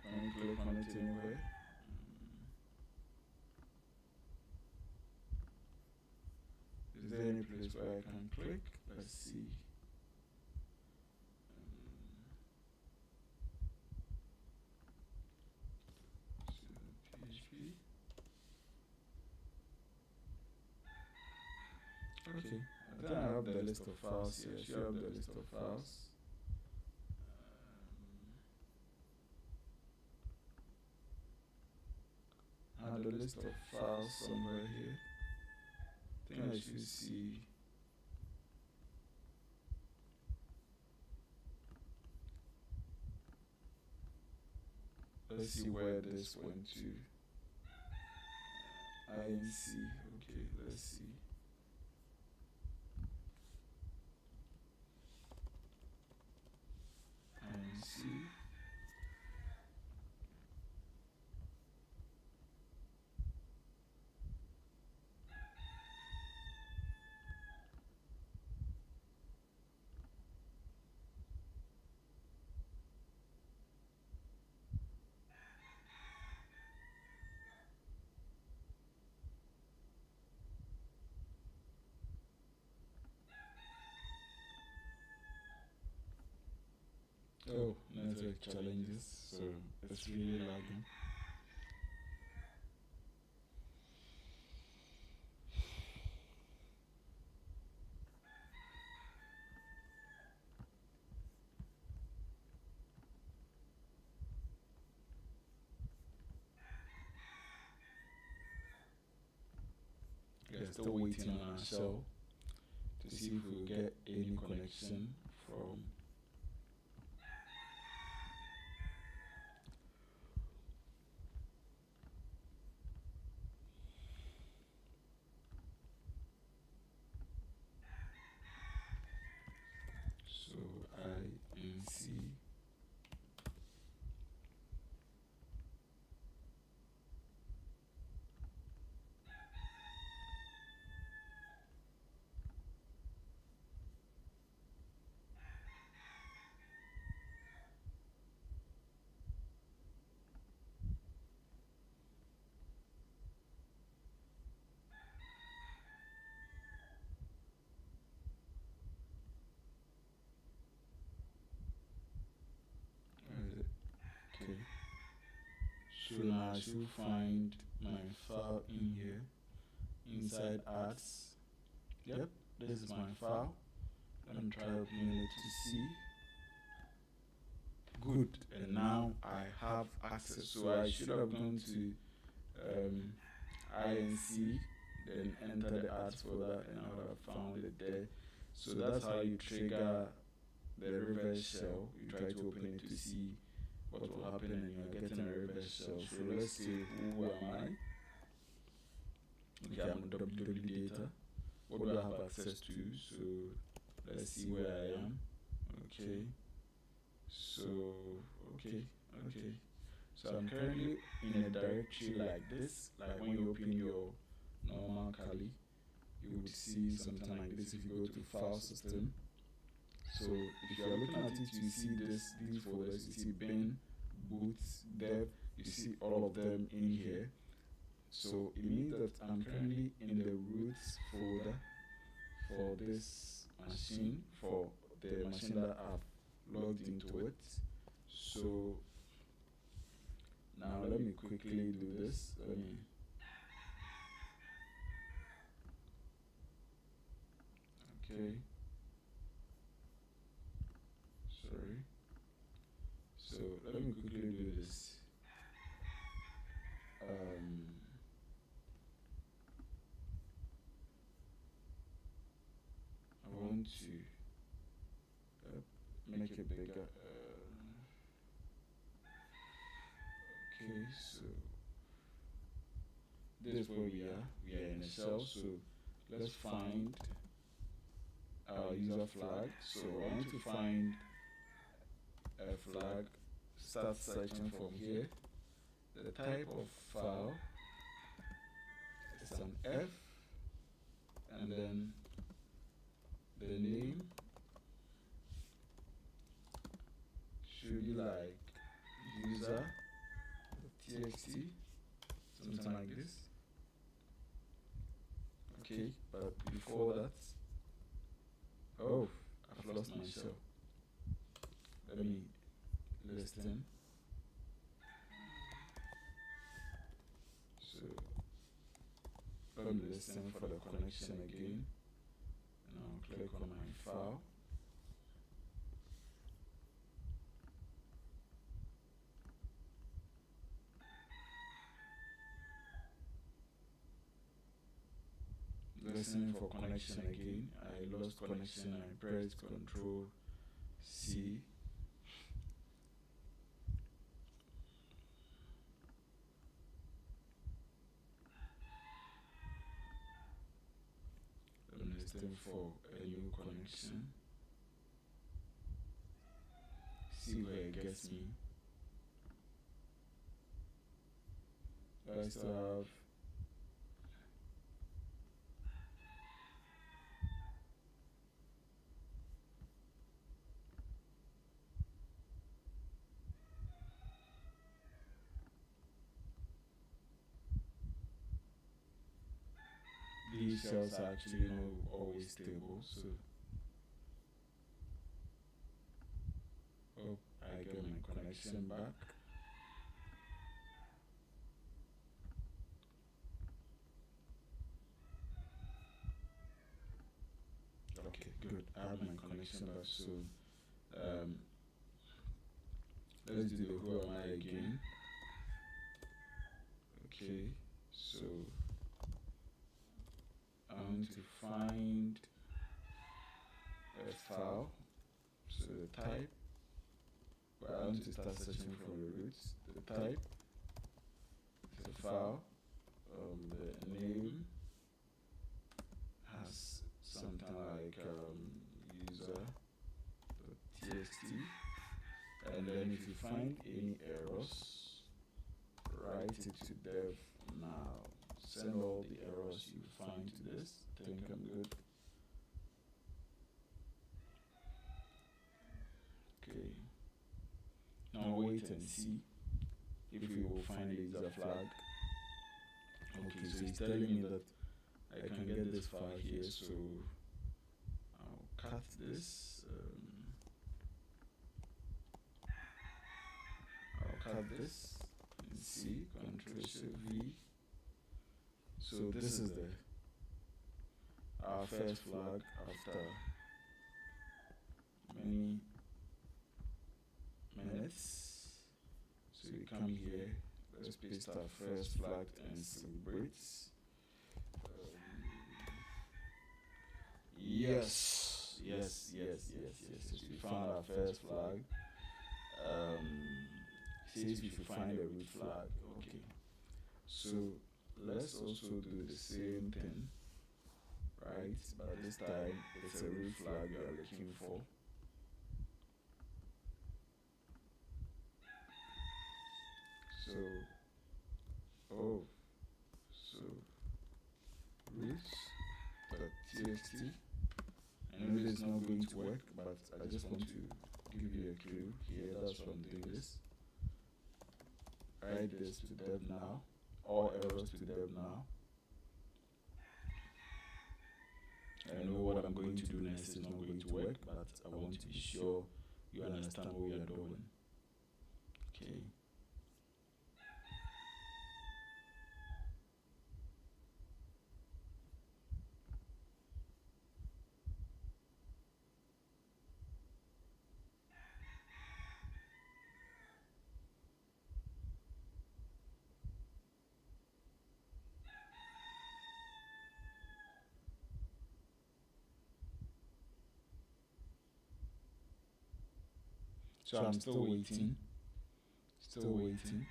Can I click on it anywhere? Is there any place where I can click? Let's see. PHP. Okay, I think I have the list of files here. I should have the list of files. I have the list of files somewhere here. I think I should see. Let's see where this went to. INC. Okay, let's see. INC. Oh, network challenges, so it's really lagging. We are still waiting on our shell to see if we'll get any connection from INC. So now I should find my file in here, inside ads. Yep, this is my file. Let me try opening it to see. Good, and now I have access. So I should have gone to INC, then enter the ads folder, and I would have found it there. So that's how you trigger the reverse shell. You try to open it to see what will happen, and you're getting a reverse shell. So let's say, who am I? Okay, I'm on www data. What do I have access to? So let's see where I am. Okay. So so I'm currently in a directory like this. Like when you open your normal Kali, you would see something like this if you go to file system. So if you are looking at it, you see these folders. You see bin, boot, dev. You see all of them in here. So it means that I'm currently in the roots folder for this machine, for the machine that I've logged into it. So now let me quickly do this. Okay. Sorry. So let me quickly do this. I want to make it bigger. Okay, so this is where we are. We are in a cell. So let's find our user flag. So I want to find a flag. Start searching from here. The type of file is an F, and then the name should be like user.txt, something like this. Okay, but before that, oh, I've lost myself. Let me listen. So let me listen for the connection again, and I'll click on my file. Listening for connection again. I lost connection. I pressed Control C. I'm listening for a new connection. See where it gets me. I still have these shells are actually not always stable, so hope I get my connection back. Okay, good. I have my connection back. So let's do the who am I again. Okay, so I want to find a file. So the type, but I want to start searching from the roots. The type is a file. The name has something like user.txt, and then if you find any errors, write it to dev now. Send all the errors you find to this. I think I'm good. Okay. Now wait and see if we will find the user flag. Okay, so he's telling me that I can get this file here, so I'll cut this. I'll cut this and C, Control C V. So this is our first flag after many minutes. So we come here, let's paste our first flag and celebrate. Yes, we found our first flag. Says we should find a root flag. Okay, so let's also do the same thing, right? But this time it's a root flag we are looking for. So roots.txt. I know this is not going to work, but I just want to give you a clue here. That's why I'm doing this. Write this to dev now. All errors to dev now. I know what I'm going to do next is not going to work, but I want to be sure you understand what we are doing. Okay. So I'm still waiting. Still waiting.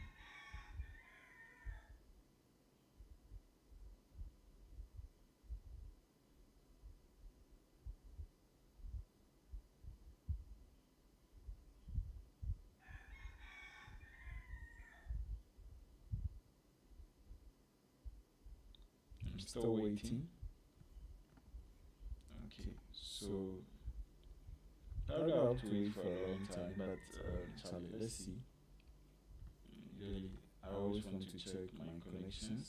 I'm still waiting. Okay, so I'll have to wait for a long time, but Charlie, let's see. Really, I always want to check my connections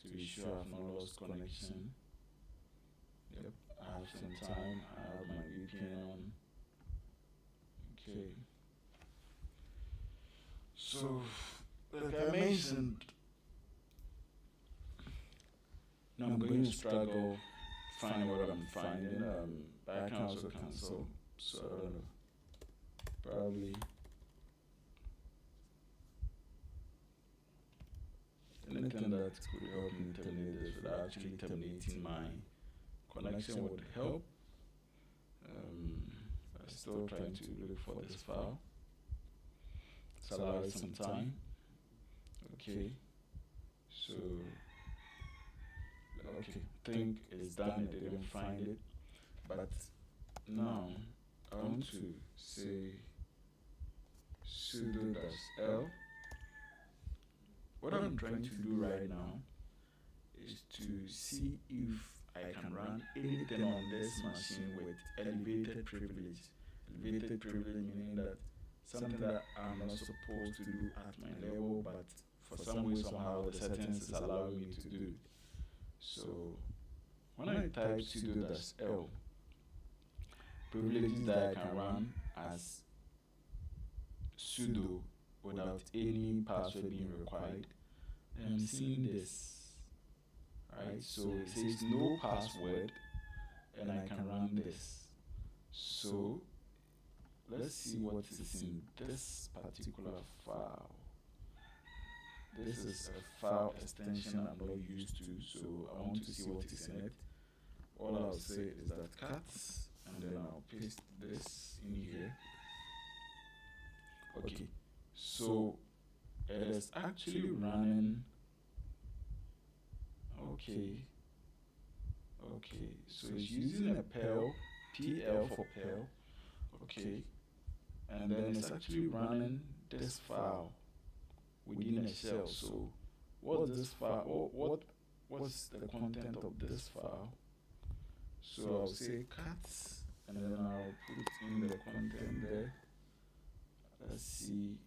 to be sure I've not lost connection. Yep, I have some time. I have my VPN on. Okay. So, like I mentioned, now I'm going to struggle find what I'm finding. But I can also cancel. So I don't know. Probably anything that could help me terminate this without actually terminating my connection would help. I'm still trying to look for this file. So allow it some time. Okay. So okay, think it's done. It didn't find it, but now I want to say sudo-l. What I'm trying to do right now is to see if I can run anything on this machine with elevated privilege. Elevated privilege meaning that something that I'm not supposed to do at my level, but for some way, somehow, the settings is allowing me to do. So when I type sudo-l, privileges that I can run as sudo without any password being required, and I'm seeing this, right? So it says no password, and I can run this. So let's see what is in this particular file. This is a file extension I'm not used to, so I want to see what is in it. All I'll say is that cats, and then I'll paste this in here. Okay, so it is actually running. Okay, so it's using a PL for PL. Okay, and then it's actually running this file within a shell. So what's this file? What's the content of this file? So I'll say cats, and then I'll put in the content there. Let's see,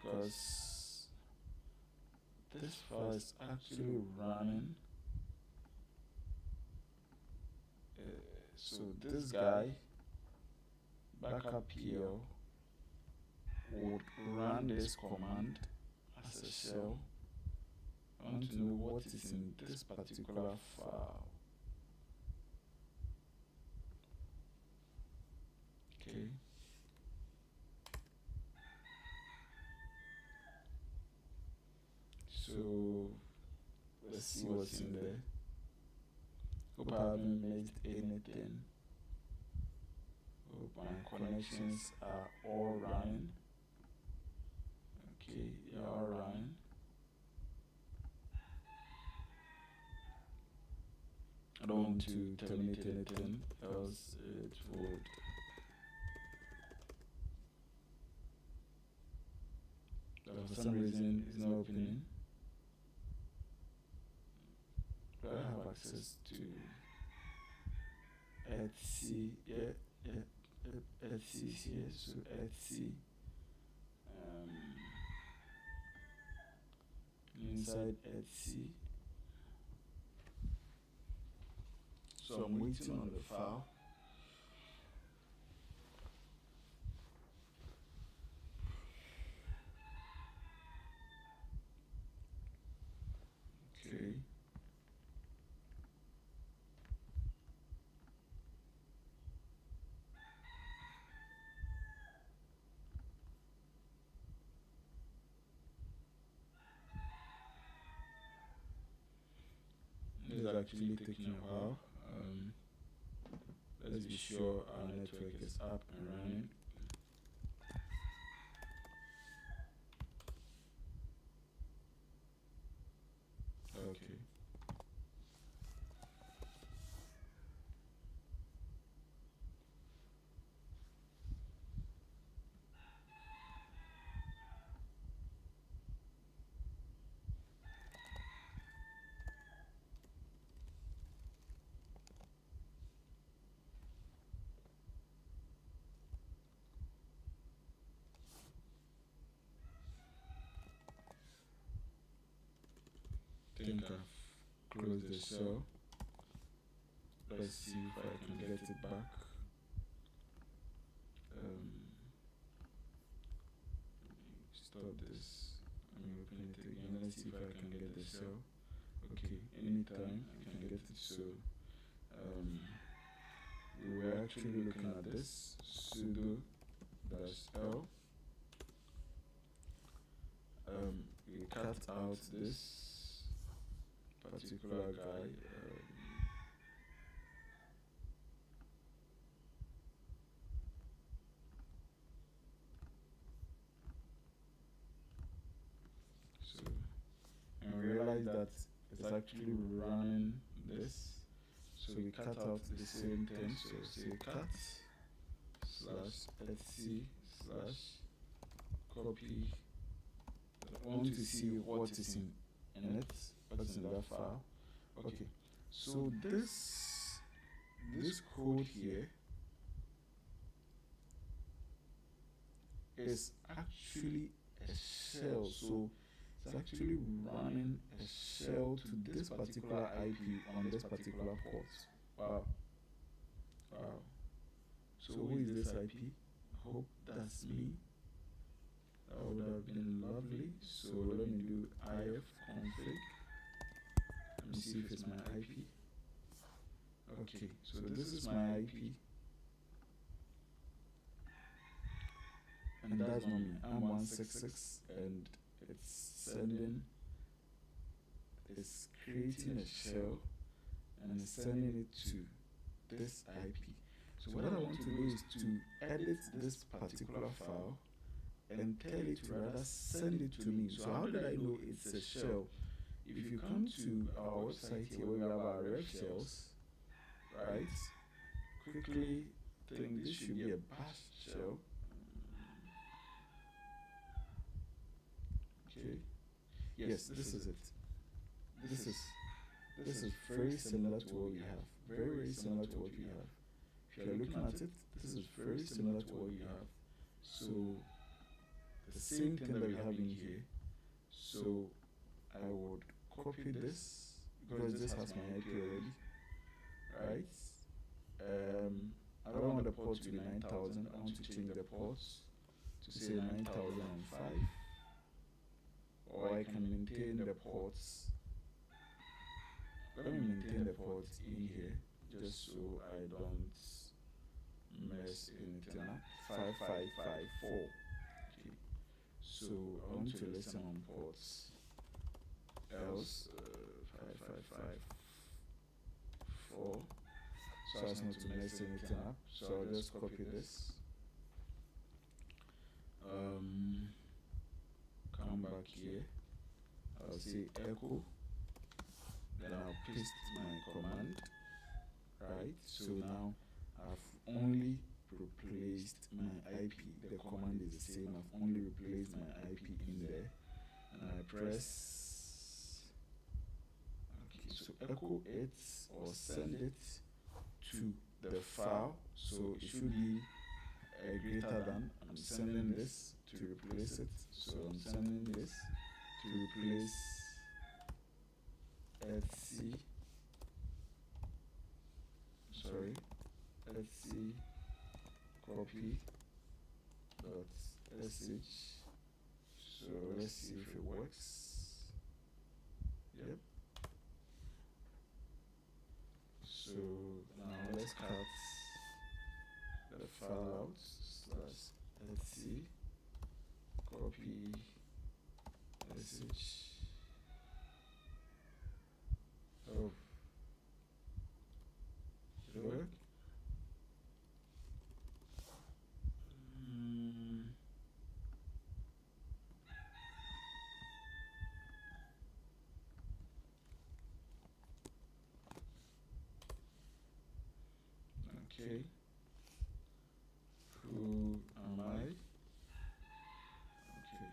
because this file is actually running. So this guy, backup PL, would run this command as a shell. I want to know what is in this particular file. Okay. So let's see what's in there. Hope I haven't missed anything. Hope my connections are all running. Okay, they are all running. I don't want to terminate anything else. It would. But for some reason, it's not opening. Do I have access to Etsy? Yeah, Etsy is here. So Etsy. Inside Etsy. So I'm waiting on the file. Okay. It's actually taking a while. Let's be sure our network is up and running. Okay. I think I've closed the cell. Let's see if I can get it back. Stop this. Open it again. Let's see if I can get the cell. Okay, anytime I can get it. So we were actually looking at this sudo -l. We cut out this particular guy. And we realize that it's actually running this. So we cut out the same thing. So say cut /etc/ copy. I want to see what is in it, what's in that file. Okay, so this code here is actually a shell. So it's actually running a shell to this particular IP on this particular port. Wow. So who is this IP? I hope that's me. That would have been lovely. So let me do if config. Let me see if it's my IP. Okay, so this is my IP. And that's not me. I'm 166 and it's creating a shell and it's sending it to this IP. So what I want to do is to edit this particular file and tell it to rather send it to me. So how did I know it's a shell? If you come to our website here where we have our ref shells, right? Quickly think this should be a bash shell. Okay. Yes, this is it. This is very similar to what we have. Very similar to what we have. If you're looking at it, this is very similar to what we have. So the same thing that we have in here. So I would copy this because this has my IP already, right? I don't want the port to be 9000. I want to change the ports to say 9005, or I can maintain the ports. Let me maintain the ports in here just so I don't mess anything up. 5554. Okay. So I want to listen on ports else 5554. So as not to mess anything up. So I'll just copy this. Come back here. I'll say echo. Then I'll paste my command. Right. So now I've only replaced my IP. The command is the same. I've only replaced my IP in there. And I press. Okay. So echo it or send it to the file. So it should be greater than. I'm sending this to replace it. So I'm sending this to replace etc. Sorry, etc. copy dot sh. So let's see if it works. Yep. So now let's cut the file out slash etc. Copy sh. Oh, did it work? Okay. Who am I? Okay.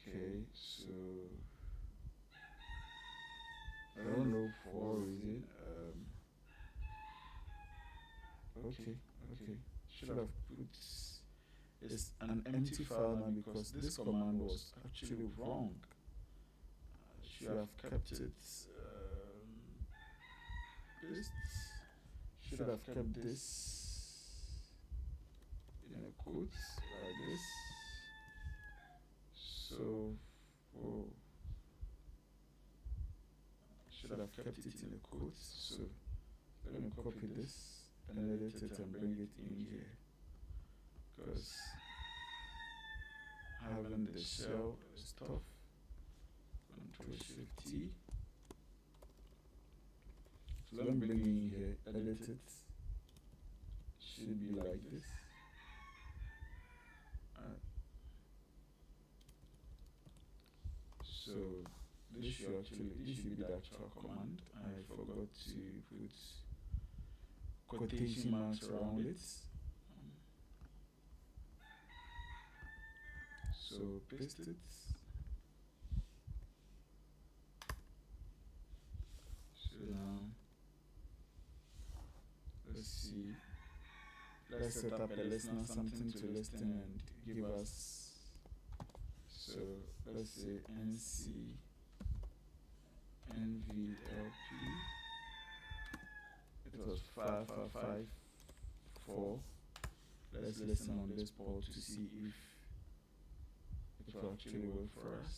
Okay, so I don't know for what reason. Okay. Should have put it's an empty file now because this command was actually wrong. Should have kept it. Paste. Should have kept this in a quote like this. So, should have kept it in a quote. So let me copy this and edit it and bring it in here. Because having the shell is tough. Ctrl+Shift+T. So let me bring it in here, edit it. Should be like this. So this should be the actual command. I forgot to put quotation marks around it. So paste it. So now let's see. Let's set up a listener something to listen and give us. So let's say NC NVLP. It was 5554. Let's listen on this port to see if it will actually work for us.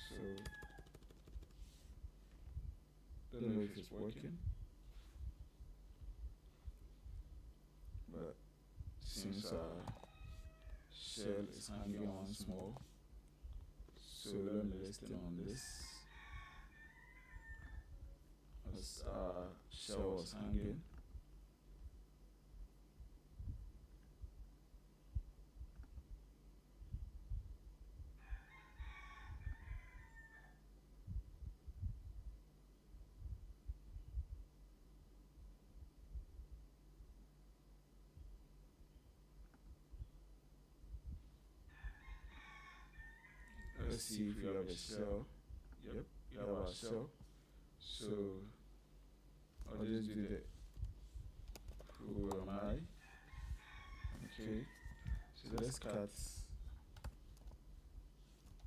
So don't know if it's working, but since our shell is hanging on small, so let me listen on this. As our shell was hanging, let's see if we have a shell. Yep, we have our shell. So I'll just do the who am I? Okay, so let's cut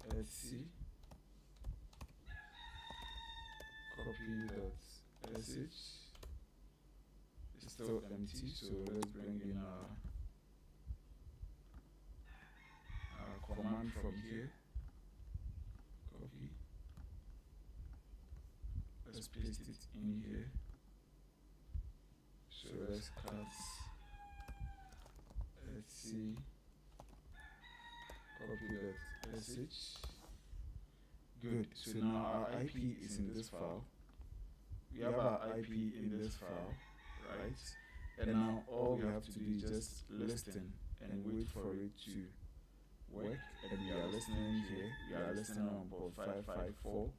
Etsy copy.sh. It's still empty, so let's bring in our command from here. Copy. Let's paste it in here. So let's cut. Let's see. Copy.sh. Good. So now our IP is in this file. We have our IP in this file, right? And now all we have to do is just listen and wait for it to work. And we are listening here. We are listening on port 554.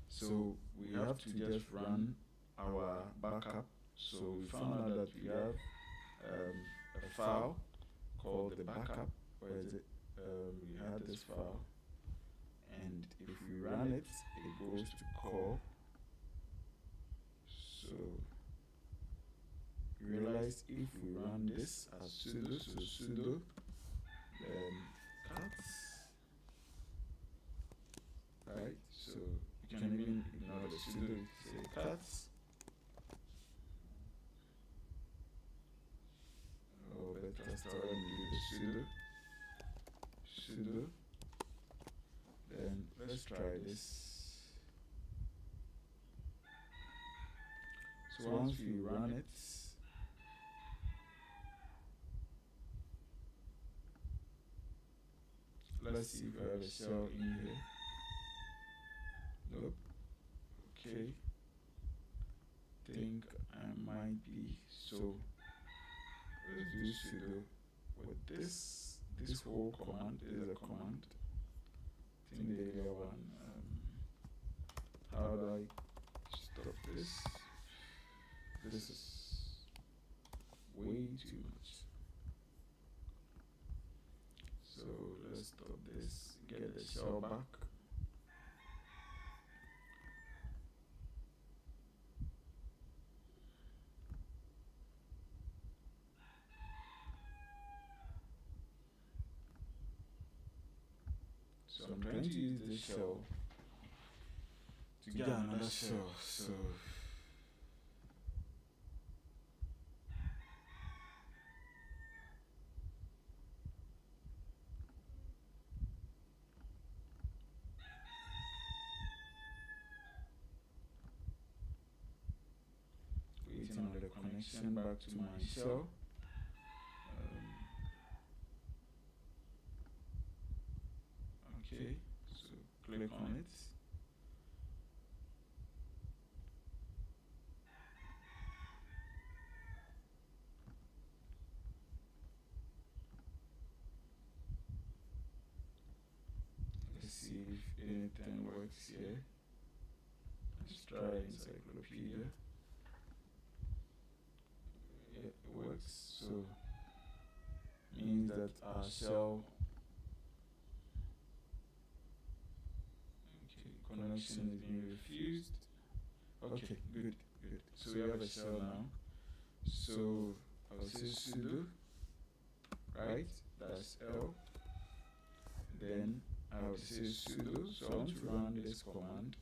So we have to just run our backup. So we found out that we have a file called the backup. Where is it? We had this file. And if we run it, it goes to call. So you realize if we run this as sudo, so sudo, then cat, right? So you can even ignore the sudo, say cat. Oh, better start and do the sudo. Then let's try this. So once we run it, let's see if we have a shell in here. Nope. Okay. Think I might be. So let's do sudo with this whole command. This is a command. I think the other one. How do I stop this? This is way too much. So let's stop this. Get the shell back. So I'm trying to use this shell to get another shell. So waiting on the connection back to my shell. Okay, so click on it. Let's see if anything works here. Let's try encyclopedia. Yeah, it works. So means that our shell connection is being refused. Okay, good. So we have a shell now. So I'll say sudo, right? That's L. Then I'll say sudo. So I want to run this command,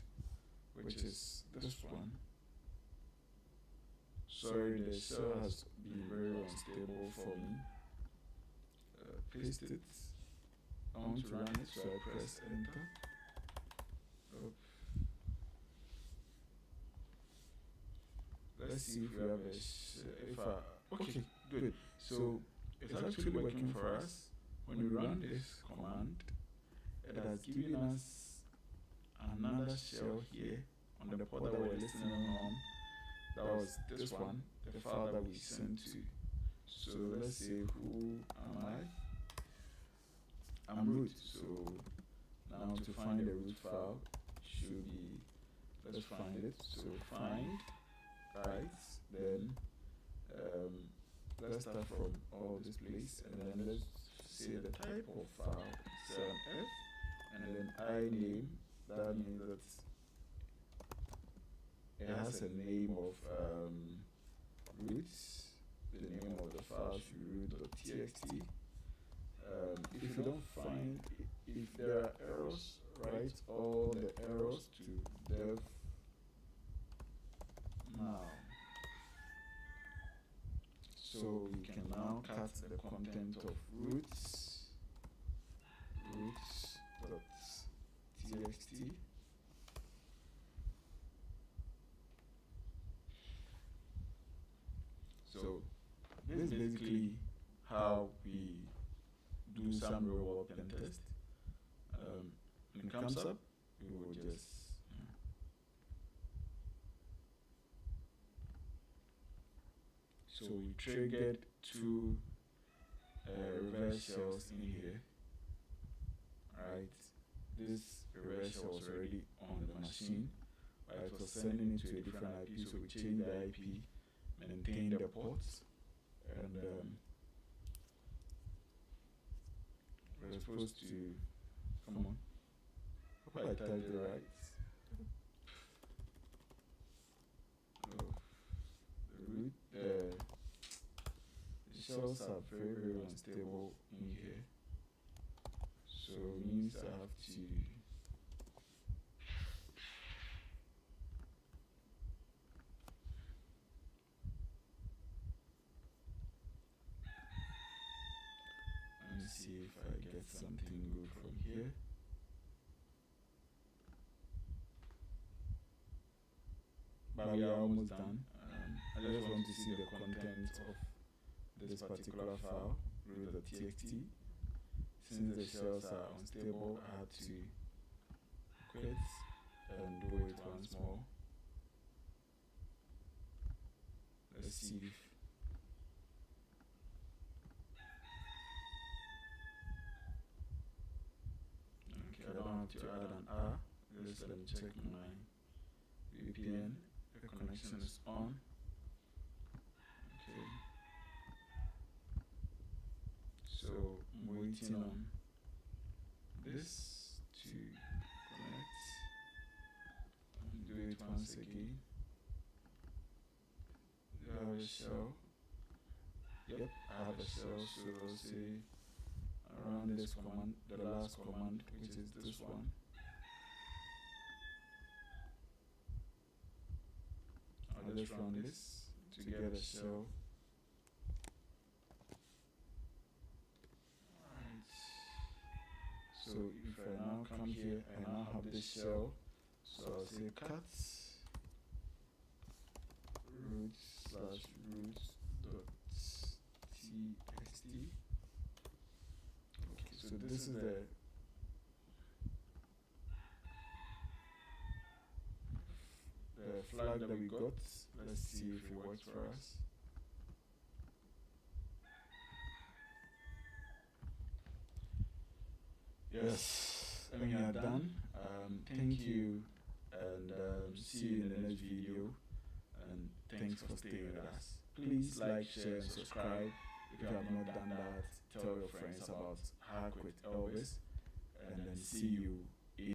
which is this one. Sorry, the shell has been very unstable for me. Paste it. I want to run it, so I press enter. Let's see if we have okay, good. So it's actually working for us. When we run this command, it has given us another shell here on the port that we're listening on. That was this one, the file that we sent to. So let's say, who am I? I'm root. So now to find the root file should be, let's find it. So find, right, then let's start from all this place, and then let's say the type of file, CTF, and then I name. That means that it has a name of roots. The name of the file should be root.txt. If you don't find, if there are errors, write all the errors to now cut the content of roots.txt. So this is basically how we do some real world pen test. When it comes up, we will just so we triggered two reverse shells in here. Right, this reverse shell was already on the machine, but it was sending it to a different IP, so we changed the IP, maintained the ports, and we're supposed to, come on, hope I typed it right. The shells are very, very unstable in here, so it means I have to let me see if I get something good from here. But we are almost done. I just want to see the content of this particular file, root.txt. Since the shells are unstable, I had to quit and do it once more. Let's see if okay, I don't have to add an R. Just let me check my VPN. The connection is on. Okay. So I'm waiting on this to connect. Do it once again. Do I have a shell? Yep, I have a shell, so we'll say around this command, the last command, which is this one. I'll just run this to get a shell. Alright. So if I now come here, I now have this shell. So I'll say cut root/root.txt. Okay, so this is the flag that we got. Let's see if it works for us. Yes, and we are done. Thank you, and see you in the next video. And thanks for staying with us. Please like, share, and subscribe. If you have not done that, tell your friends about Hack with Elvis, and then see you